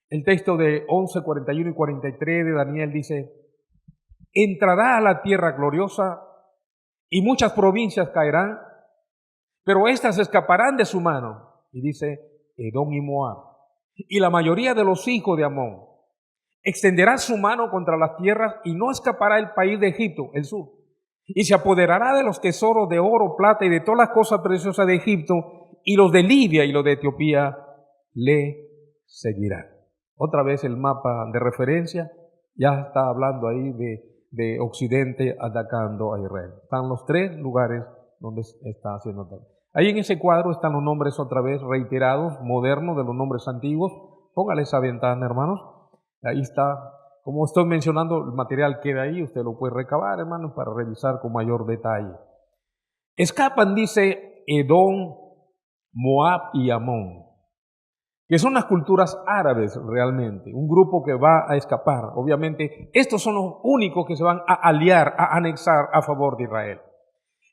El texto de 11, 41 y 43 de Daniel dice, entrará a la tierra gloriosa y muchas provincias caerán, pero éstas escaparán de su mano. Y dice, Edom y Moab, y la mayoría de los hijos de Amón, extenderá su mano contra las tierras y no escapará el país de Egipto, el sur, y se apoderará de los tesoros de oro, plata y de todas las cosas preciosas de Egipto, y los de Libia y los de Etiopía le seguirán. Otra vez el mapa de referencia ya está hablando ahí de Occidente atacando a Israel. Están los 3 lugares donde está haciendo ataque. Ahí en ese cuadro están los nombres otra vez reiterados, modernos, de los nombres antiguos. Póngale esa ventana, hermanos. Ahí está, como estoy mencionando, el material queda ahí, usted lo puede recabar, hermanos, para revisar con mayor detalle. Escapan, dice, Edom, Moab y Amón, que son las culturas árabes realmente, un grupo que va a escapar. Obviamente, estos son los únicos que se van a aliar, a anexar a favor de Israel.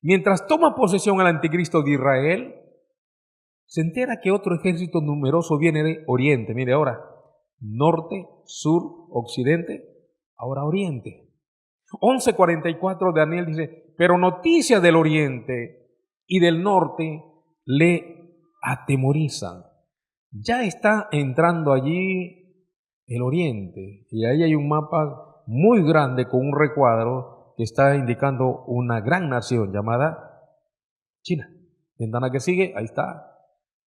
Mientras toma posesión el anticristo de Israel, se entera que otro ejército numeroso viene de Oriente. Mire ahora, norte, sur, occidente, ahora oriente. 11:44 de Daniel dice, pero noticias del oriente y del norte le atemorizan. Ya está entrando allí el oriente, y ahí hay un mapa muy grande con un recuadro que está indicando una gran nación llamada China. Ventana que sigue, ahí está,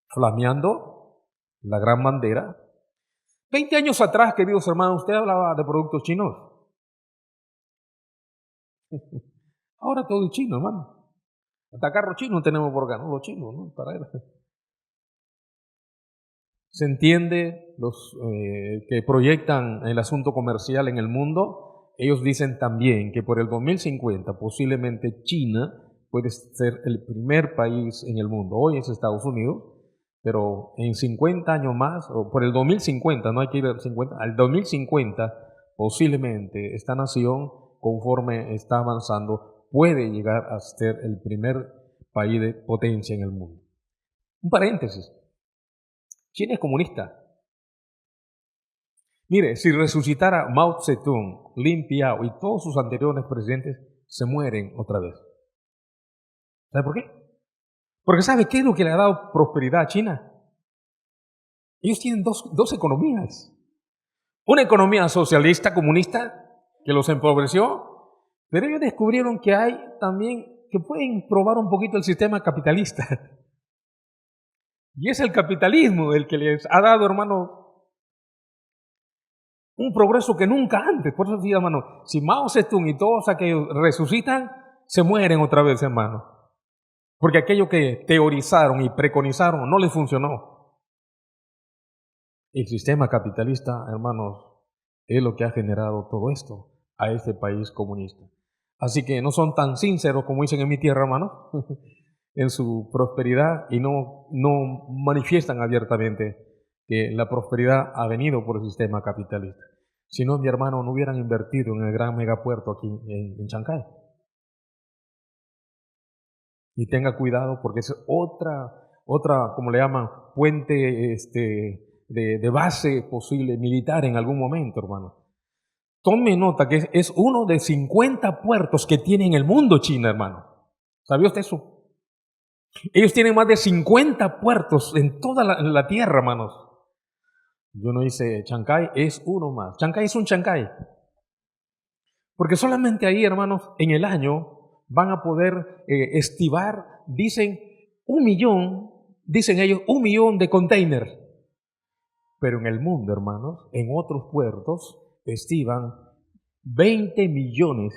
flameando la gran bandera. 20 años atrás, queridos hermanos, usted hablaba de productos chinos. Ahora todo es chino, hermano. Hasta carros chinos tenemos por acá, ¿no? Los chinos, ¿no? Para él. Se entiende, los que proyectan el asunto comercial en el mundo, ellos dicen también que por el 2050 posiblemente China puede ser el primer país en el mundo. Hoy es Estados Unidos, pero en 50 años más, o por el 2050, no hay que ir al 50, al 2050 posiblemente esta nación, conforme está avanzando, puede llegar a ser el primer país de potencia en el mundo. Un paréntesis. China es comunista. Mire, si resucitara Mao Zedong, Lin Piao y todos sus anteriores presidentes, se mueren otra vez. ¿Sabe por qué? Porque ¿sabe qué es lo que le ha dado prosperidad a China? Ellos tienen dos economías. Una economía socialista, comunista, que los empobreció, pero ellos descubrieron que hay también, que pueden probar un poquito el sistema capitalista. Y es el capitalismo el que les ha dado, hermano, un progreso que nunca antes. Por eso decía, hermano, si Mao Zedong y todos aquellos resucitan, se mueren otra vez, hermano. Porque aquello que teorizaron y preconizaron no les funcionó. El sistema capitalista, hermanos, es lo que ha generado todo esto a este país comunista. Así que no son tan sinceros como dicen en mi tierra, hermano, en su prosperidad, y no manifiestan abiertamente que la prosperidad ha venido por el sistema capitalista. Si no, mi hermano, no hubieran invertido en el gran megapuerto aquí en Chancay. Y tenga cuidado porque es otra, como le llaman, puente de base posible militar en algún momento, hermano. Tome nota que es uno de 50 puertos que tiene en el mundo China, hermano. ¿Sabía usted eso? Ellos tienen más de 50 puertos en toda la tierra, hermanos. Yo no hice Chancay, es uno más. Chancay es un Chancay. Porque solamente ahí, hermanos, en el año van a poder estivar, dicen, 1 millón, dicen ellos, 1 millón de containers. Pero en el mundo, hermanos, en otros puertos, estivan 20 millones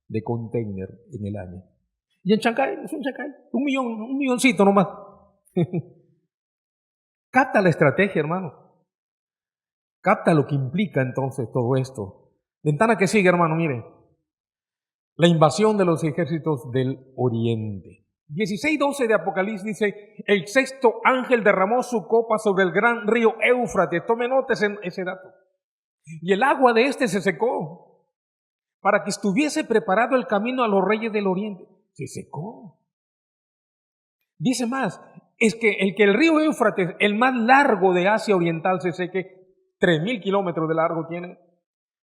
de containers en el año. Y en Chancay, es un Chancay, 1 millón, 1 milloncito nomás. Capta la estrategia, hermano. Capta lo que implica entonces todo esto. Ventana que sigue, hermano, mire. La invasión de los ejércitos del oriente. 16:12 de Apocalipsis dice, el sexto ángel derramó su copa sobre el gran río Éufrates. Tome nota ese dato. Y el agua de este se secó para que estuviese preparado el camino a los reyes del oriente. Se secó. Dice más, es que el río Éufrates, el más largo de Asia Oriental, se seque, 3.000 kilómetros de largo tiene,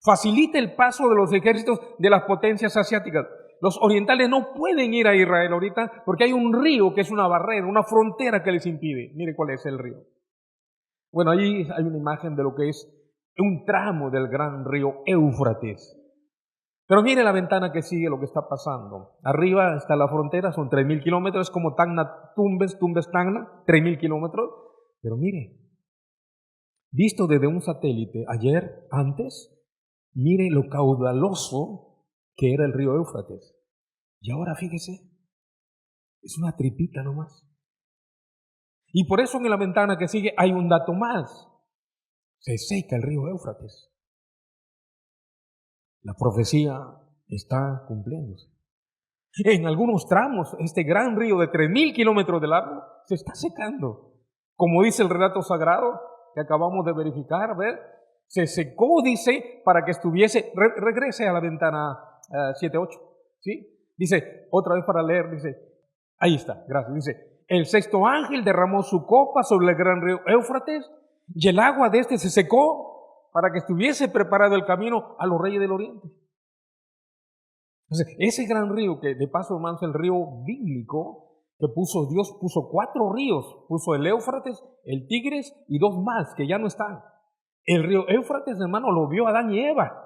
facilita el paso de los ejércitos de las potencias asiáticas. Los orientales no pueden ir a Israel ahorita porque hay un río que es una barrera, una frontera que les impide. Mire cuál es el río. Bueno, ahí hay una imagen de lo que es un tramo del gran río Éufrates. Pero mire la ventana que sigue lo que está pasando. Arriba está la frontera, son 3.000 kilómetros, es como Tacna-Tumbes, Tumbes-Tacna, 3.000 kilómetros. Pero mire, visto desde un satélite ayer, antes, mire lo caudaloso que era el río Éufrates. Y ahora fíjese, es una tripita nomás. Y por eso en la ventana que sigue hay un dato más. Se seca el río Éufrates. La profecía está cumpliéndose. En algunos tramos, este gran río de 3.000 kilómetros de largo se está secando. Como dice el relato sagrado que acabamos de verificar, ¿ver? Se secó, dice, para que estuviese, regrese a la ventana 7-8, ¿sí? Dice, otra vez para leer, dice, ahí está, gracias, dice, el sexto ángel derramó su copa sobre el gran río Éufrates y el agua de este se secó para que estuviese preparado el camino a los reyes del oriente. Entonces, ese gran río, que de paso, hermanos, el río bíblico, que Dios puso 4 ríos, puso el Éufrates, el Tigris y 2 más que ya no están. El río Éufrates, hermano, lo vio Adán y Eva.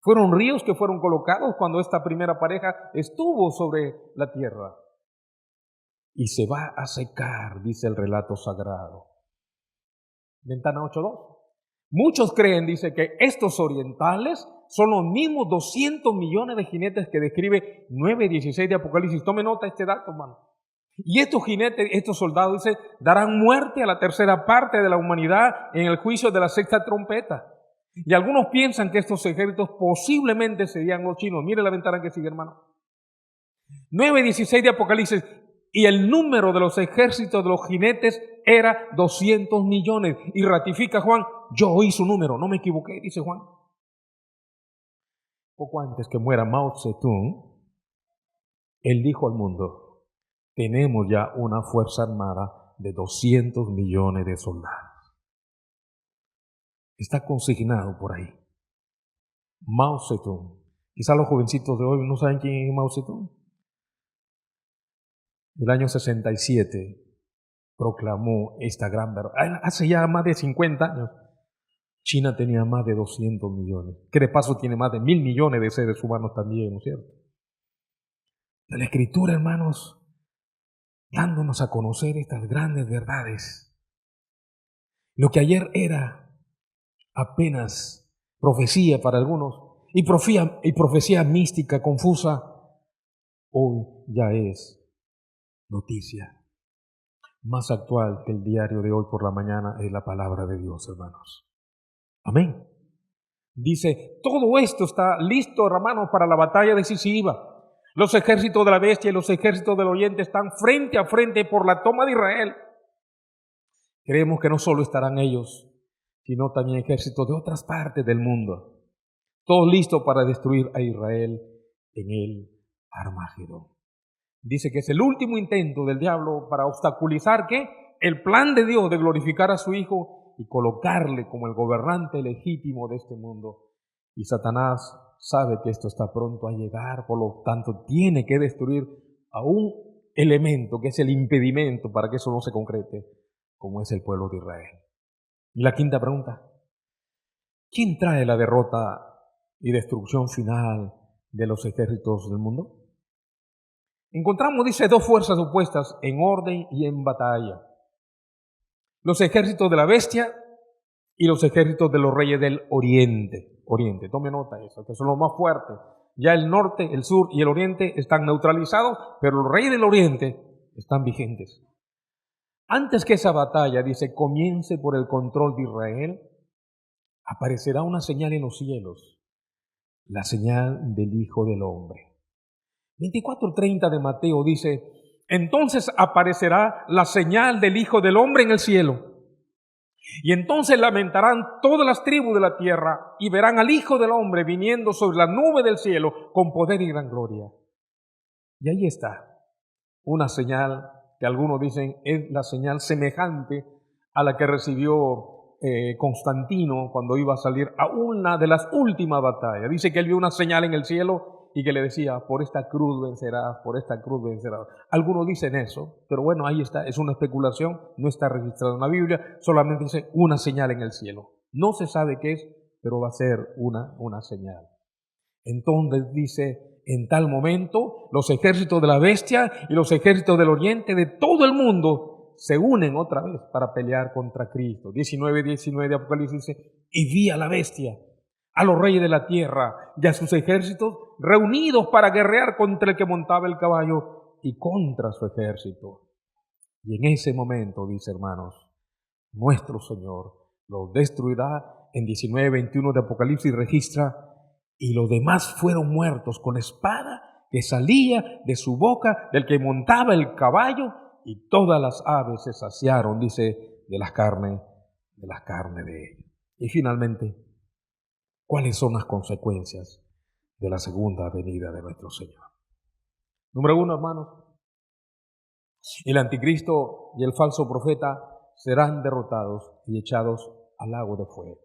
Fueron ríos que fueron colocados cuando esta primera pareja estuvo sobre la tierra. Y se va a secar, dice el relato sagrado. Ventana 8.2. Muchos creen, dice, que estos orientales son los mismos 200 millones de jinetes que describe 9:16 de Apocalipsis. Tome nota de este dato, hermano. Y estos jinetes, estos soldados, dice, darán muerte a la tercera parte de la humanidad en el juicio de la sexta trompeta. Y algunos piensan que estos ejércitos posiblemente serían los chinos. Mire la ventana que sigue, hermano. 9:16 de Apocalipsis. Y el número de los ejércitos de los jinetes era 200 millones. Y ratifica Juan, yo oí su número, no me equivoqué, dice Juan. Poco antes que muera Mao Zedong, él dijo al mundo, tenemos ya una fuerza armada de 200 millones de soldados. Está consignado por ahí. Mao Zedong. Quizá los jovencitos de hoy no saben quién es Mao Zedong. El año 67 proclamó esta gran verdad. Hace ya más de 50 años, China tenía más de 200 millones, que de paso tiene más de 1.000 millones de seres humanos también, ¿no es cierto? La Escritura, hermanos, dándonos a conocer estas grandes verdades. Lo que ayer era apenas profecía para algunos y profecía mística, confusa, hoy ya es noticia. Más actual que el diario de hoy por la mañana es la palabra de Dios, hermanos. Amén. Dice, todo esto está listo, hermanos, para la batalla decisiva. Los ejércitos de la bestia y los ejércitos del oriente están frente a frente por la toma de Israel. Creemos que no solo estarán ellos, sino también ejércitos de otras partes del mundo. Todos listos para destruir a Israel en el Armagedón. Dice que es el último intento del diablo para obstaculizar ¿qué? El plan de Dios de glorificar a su Hijo y colocarle como el gobernante legítimo de este mundo. Y Satanás sabe que esto está pronto a llegar, por lo tanto tiene que destruir a un elemento que es el impedimento para que eso no se concrete, como es el pueblo de Israel. Y la quinta pregunta: ¿quién trae la derrota y destrucción final de los ejércitos del mundo? Encontramos, dice, dos fuerzas opuestas en orden y en batalla: los ejércitos de la bestia y los ejércitos de los reyes del oriente. Oriente, tome nota de eso, que son los más fuertes. Ya el norte, el sur y el oriente están neutralizados, pero los reyes del oriente están vigentes. Antes que esa batalla, dice, comience por el control de Israel, aparecerá una señal en los cielos, la señal del Hijo del Hombre. 24:30 de Mateo dice: entonces aparecerá la señal del Hijo del Hombre en el cielo. Y entonces lamentarán todas las tribus de la tierra y verán al Hijo del Hombre viniendo sobre la nube del cielo con poder y gran gloria. Y ahí está, una señal que algunos dicen es la señal semejante a la que recibió Constantino cuando iba a salir a una de las últimas batallas. Dice que él vio una señal en el cielo y que le decía: por esta cruz vencerás, por esta cruz vencerás. Algunos dicen eso, pero bueno, ahí está, es una especulación, no está registrado en la Biblia, solamente dice una señal en el cielo. No se sabe qué es, pero va a ser una señal. Entonces dice: en tal momento los ejércitos de la bestia y los ejércitos del oriente de todo el mundo se unen otra vez para pelear contra Cristo. 19:19 de Apocalipsis dice: y vi a la bestia, a los reyes de la tierra y a sus ejércitos reunidos para guerrear contra el que montaba el caballo y contra su ejército. Y en ese momento, dice, hermanos, nuestro Señor los destruirá. En 19:21 de Apocalipsis registra: y los demás fueron muertos con espada que salía de su boca del que montaba el caballo, y todas las aves se saciaron, dice, de las carnes de ellos. Y finalmente, ¿cuáles son las consecuencias de la segunda venida de nuestro Señor? Número 1, hermanos, el anticristo y el falso profeta serán derrotados y echados al lago de fuego.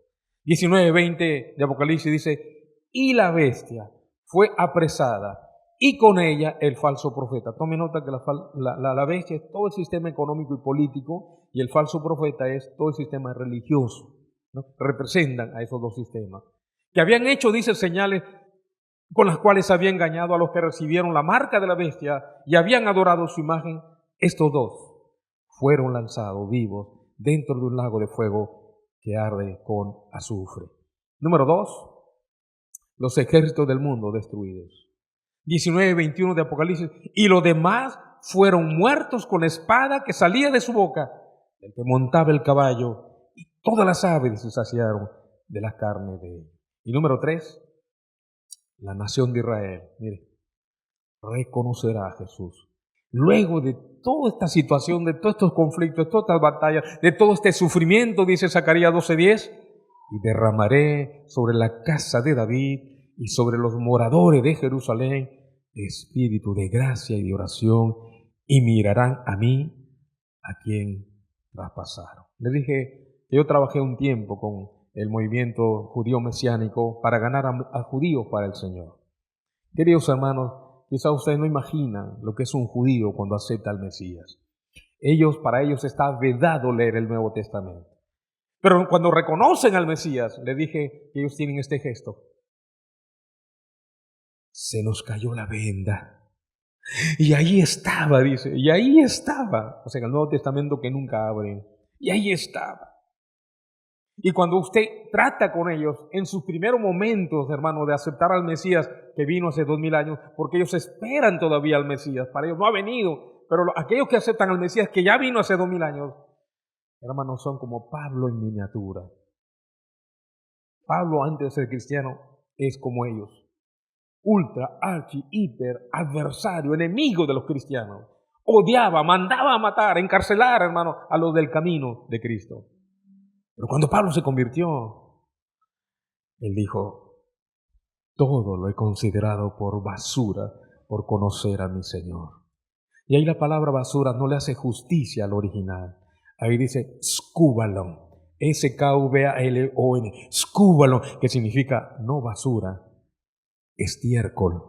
19:20 de Apocalipsis dice: y la bestia fue apresada y con ella el falso profeta. Tome nota que la bestia es todo el sistema económico y político y el falso profeta es todo el sistema religioso, ¿no? Representan a esos dos sistemas, que habían hecho, dice, señales con las cuales había engañado a los que recibieron la marca de la bestia y habían adorado su imagen. Estos dos fueron lanzados vivos dentro de un lago de fuego que arde con azufre. Número 2, los ejércitos del mundo destruidos. 19:21 de Apocalipsis: y los demás fueron muertos con espada que salía de su boca, el que montaba el caballo, y todas las aves se saciaron de la carne de él. Y número 3, la nación de Israel, mire, reconocerá a Jesús. Luego de toda esta situación, de todos estos conflictos, de todas estas batallas, de todo este sufrimiento, dice Zacarías 12:10, y derramaré sobre la casa de David y sobre los moradores de Jerusalén espíritu de gracia y de oración, y mirarán a mí, a quien traspasaron. Les dije que yo trabajé un tiempo con el movimiento judío mesiánico para ganar a judíos para el Señor. Queridos hermanos, quizá ustedes no imaginan lo que es un judío cuando acepta al Mesías. Para ellos está vedado leer el Nuevo Testamento. Pero cuando reconocen al Mesías, les dije que ellos tienen este gesto: se nos cayó la venda. Y ahí estaba, dice, y ahí estaba. O sea, en el Nuevo Testamento que nunca abren. Y ahí estaba. Y cuando usted trata con ellos, en sus primeros momentos, hermano, de aceptar al Mesías que vino hace 2000 años, porque ellos esperan todavía al Mesías, para ellos no ha venido, pero aquellos que aceptan al Mesías que ya vino hace 2000 años, hermanos, son como Pablo en miniatura. Pablo, antes de ser cristiano, es como ellos: ultra, archi, hiper, adversario, enemigo de los cristianos. Odiaba, mandaba a matar, encarcelar, hermano, a los del camino de Cristo. Pero cuando Pablo se convirtió, él dijo: todo lo he considerado por basura por conocer a mi Señor. Y ahí la palabra basura no le hace justicia al original. Ahí dice skúbalon, S-K-V-A-L-O-N, skúbalon, que significa no basura, estiércol,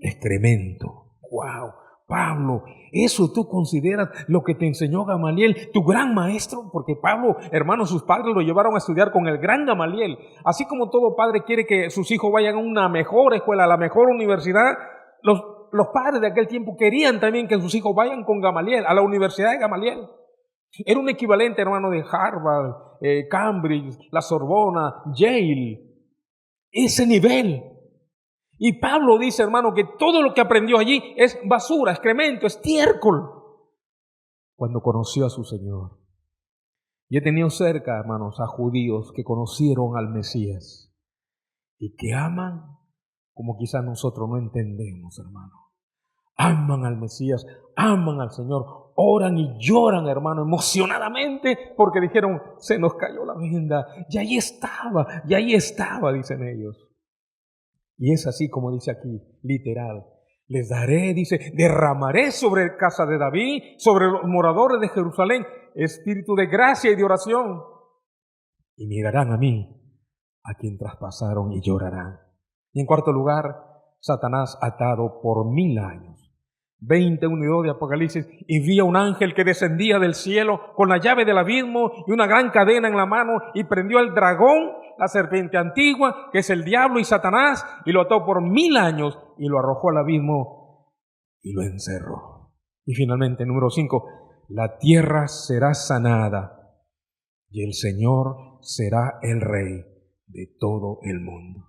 excremento. ¡Wow! Pablo, ¿eso tú consideras lo que te enseñó Gamaliel, tu gran maestro? Porque Pablo, hermano, sus padres lo llevaron a estudiar con el gran Gamaliel. Así como todo padre quiere que sus hijos vayan a una mejor escuela, a la mejor universidad, los padres de aquel tiempo querían también que sus hijos vayan con Gamaliel, a la Universidad de Gamaliel. Era un equivalente, hermano, de Harvard, Cambridge, la Sorbona, Yale. Ese nivel. Y Pablo dice, hermano, que todo lo que aprendió allí es basura, excremento, estiércol, cuando conoció a su Señor. Y he tenido cerca, hermanos, a judíos que conocieron al Mesías y que aman como quizás nosotros no entendemos, hermano. Aman al Mesías, aman al Señor, oran y lloran, hermano, emocionadamente, porque dijeron, se nos cayó la venda, y ahí estaba, dicen ellos. Y es así como dice aquí, literal. Les daré, dice, derramaré sobre casa de David, sobre los moradores de Jerusalén, espíritu de gracia y de oración. Y mirarán a mí, a quien traspasaron, y llorarán. Y en cuarto lugar, Satanás atado por 1000 años. 21 de Apocalipsis, y vi a un ángel que descendía del cielo con la llave del abismo y una gran cadena en la mano, y prendió al dragón, la serpiente antigua, que es el diablo y Satanás, y lo ató por 1000 años, y lo arrojó al abismo y lo encerró. Y finalmente, número 5, la tierra será sanada, y el Señor será el Rey de todo el mundo.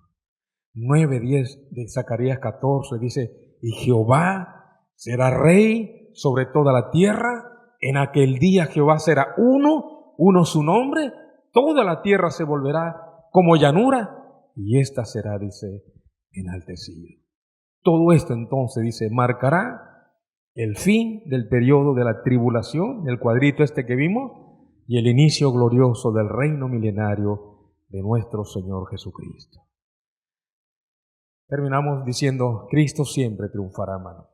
9:10 de Zacarías 14 dice, y Jehová será rey sobre toda la tierra. En aquel día Jehová será uno su nombre. Toda la tierra se volverá como llanura, y ésta será, dice, enaltecida. Todo esto entonces, dice, marcará el fin del periodo de la tribulación, del cuadrito este que vimos, y el inicio glorioso del reino milenario de nuestro Señor Jesucristo. Terminamos diciendo, Cristo siempre triunfará, hermano.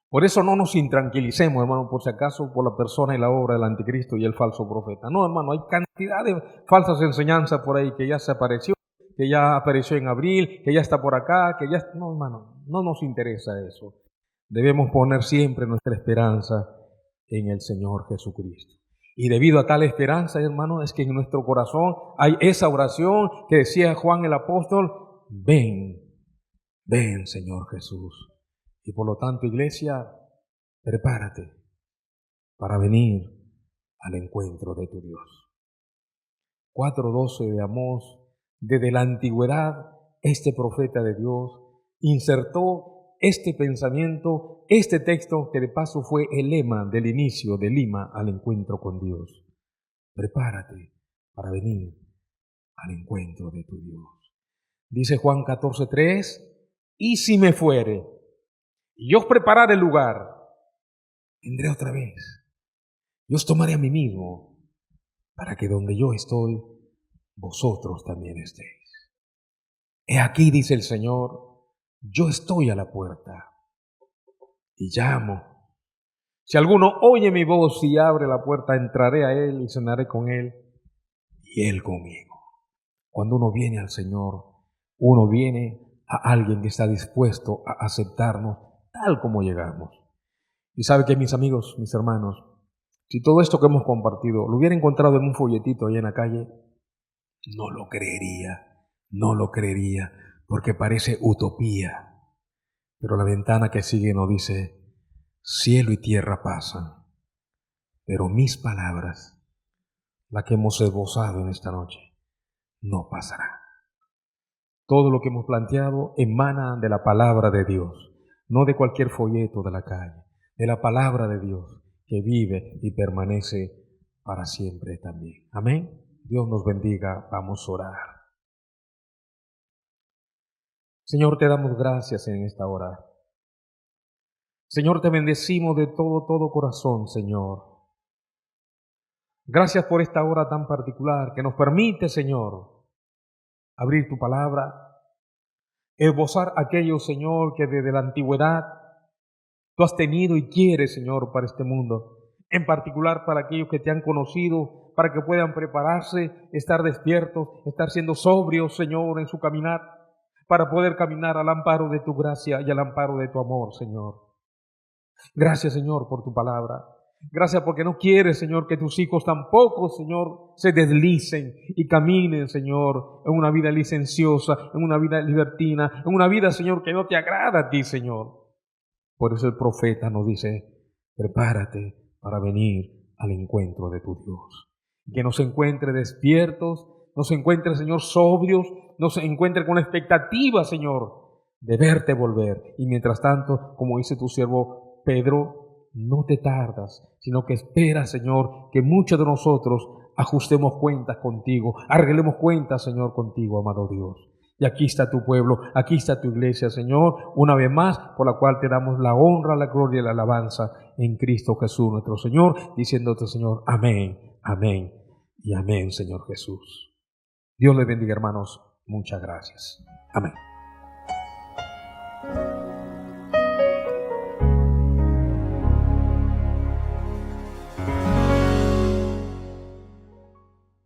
Por eso no nos intranquilicemos, hermano, por si acaso, por la persona y la obra del anticristo y el falso profeta. No, hermano, hay cantidad de falsas enseñanzas por ahí que ya se apareció, que ya apareció en abril, que ya está por acá, que ya... No, hermano, no nos interesa eso. Debemos poner siempre nuestra esperanza en el Señor Jesucristo. Y debido a tal esperanza, hermano, es que en nuestro corazón hay esa oración que decía Juan el apóstol, ven, ven, Señor Jesús. Y por lo tanto, iglesia, prepárate para venir al encuentro de tu Dios. 4:12 de Amós, desde la antigüedad, este profeta de Dios insertó este pensamiento, este texto que de paso fue el lema del inicio de Lima al encuentro con Dios. Prepárate para venir al encuentro de tu Dios. Dice Juan 14:3, y si me fuere, y os prepararé el lugar, vendré otra vez, y os tomaré a mí mismo, para que donde yo estoy, vosotros también estéis. He aquí, dice el Señor, yo estoy a la puerta, y llamo. Si alguno oye mi voz y abre la puerta, entraré a él y cenaré con él, y él conmigo. Cuando uno viene al Señor, uno viene a alguien que está dispuesto a aceptarnos tal como llegamos. Y sabe que, mis amigos, mis hermanos, si todo esto que hemos compartido lo hubiera encontrado en un folletito allá en la calle, no lo creería, porque parece utopía. Pero la ventana que sigue nos dice, cielo y tierra pasan, pero mis palabras, la que hemos esbozado en esta noche, no pasará. Todo lo que hemos planteado emana de la palabra de Dios, no de cualquier folleto de la calle, de la palabra de Dios que vive y permanece para siempre también. Amén. Dios nos bendiga. Vamos a orar. Señor, te damos gracias en esta hora. Señor, te bendecimos de todo corazón, Señor. Gracias por esta hora tan particular que nos permite, Señor, abrir tu palabra, esbozar aquello, Señor, que desde la antigüedad tú has tenido y quieres, Señor, para este mundo. En particular para aquellos que te han conocido, para que puedan prepararse, estar despiertos, estar siendo sobrios, Señor, en su caminar, para poder caminar al amparo de tu gracia y al amparo de tu amor, Señor. Gracias, Señor, por tu palabra. Gracias porque no quieres, Señor, que tus hijos tampoco, Señor, se deslicen y caminen, Señor, en una vida licenciosa, en una vida libertina, en una vida, Señor, que no te agrada a ti, Señor. Por eso el profeta nos dice, prepárate para venir al encuentro de tu Dios. Que nos encuentre despiertos, nos encuentre, Señor, sobrios, nos encuentre con la expectativa, Señor, de verte volver. Y mientras tanto, como dice tu siervo Pedro, no te tardas, sino que espera, Señor, que muchos de nosotros ajustemos cuentas contigo, arreglemos cuentas, Señor, contigo, amado Dios. Y aquí está tu pueblo, aquí está tu iglesia, Señor, una vez más, por la cual te damos la honra, la gloria y la alabanza en Cristo Jesús, nuestro Señor, diciéndote, Señor, amén, amén y amén, Señor Jesús. Dios les bendiga, hermanos. Muchas gracias. Amén.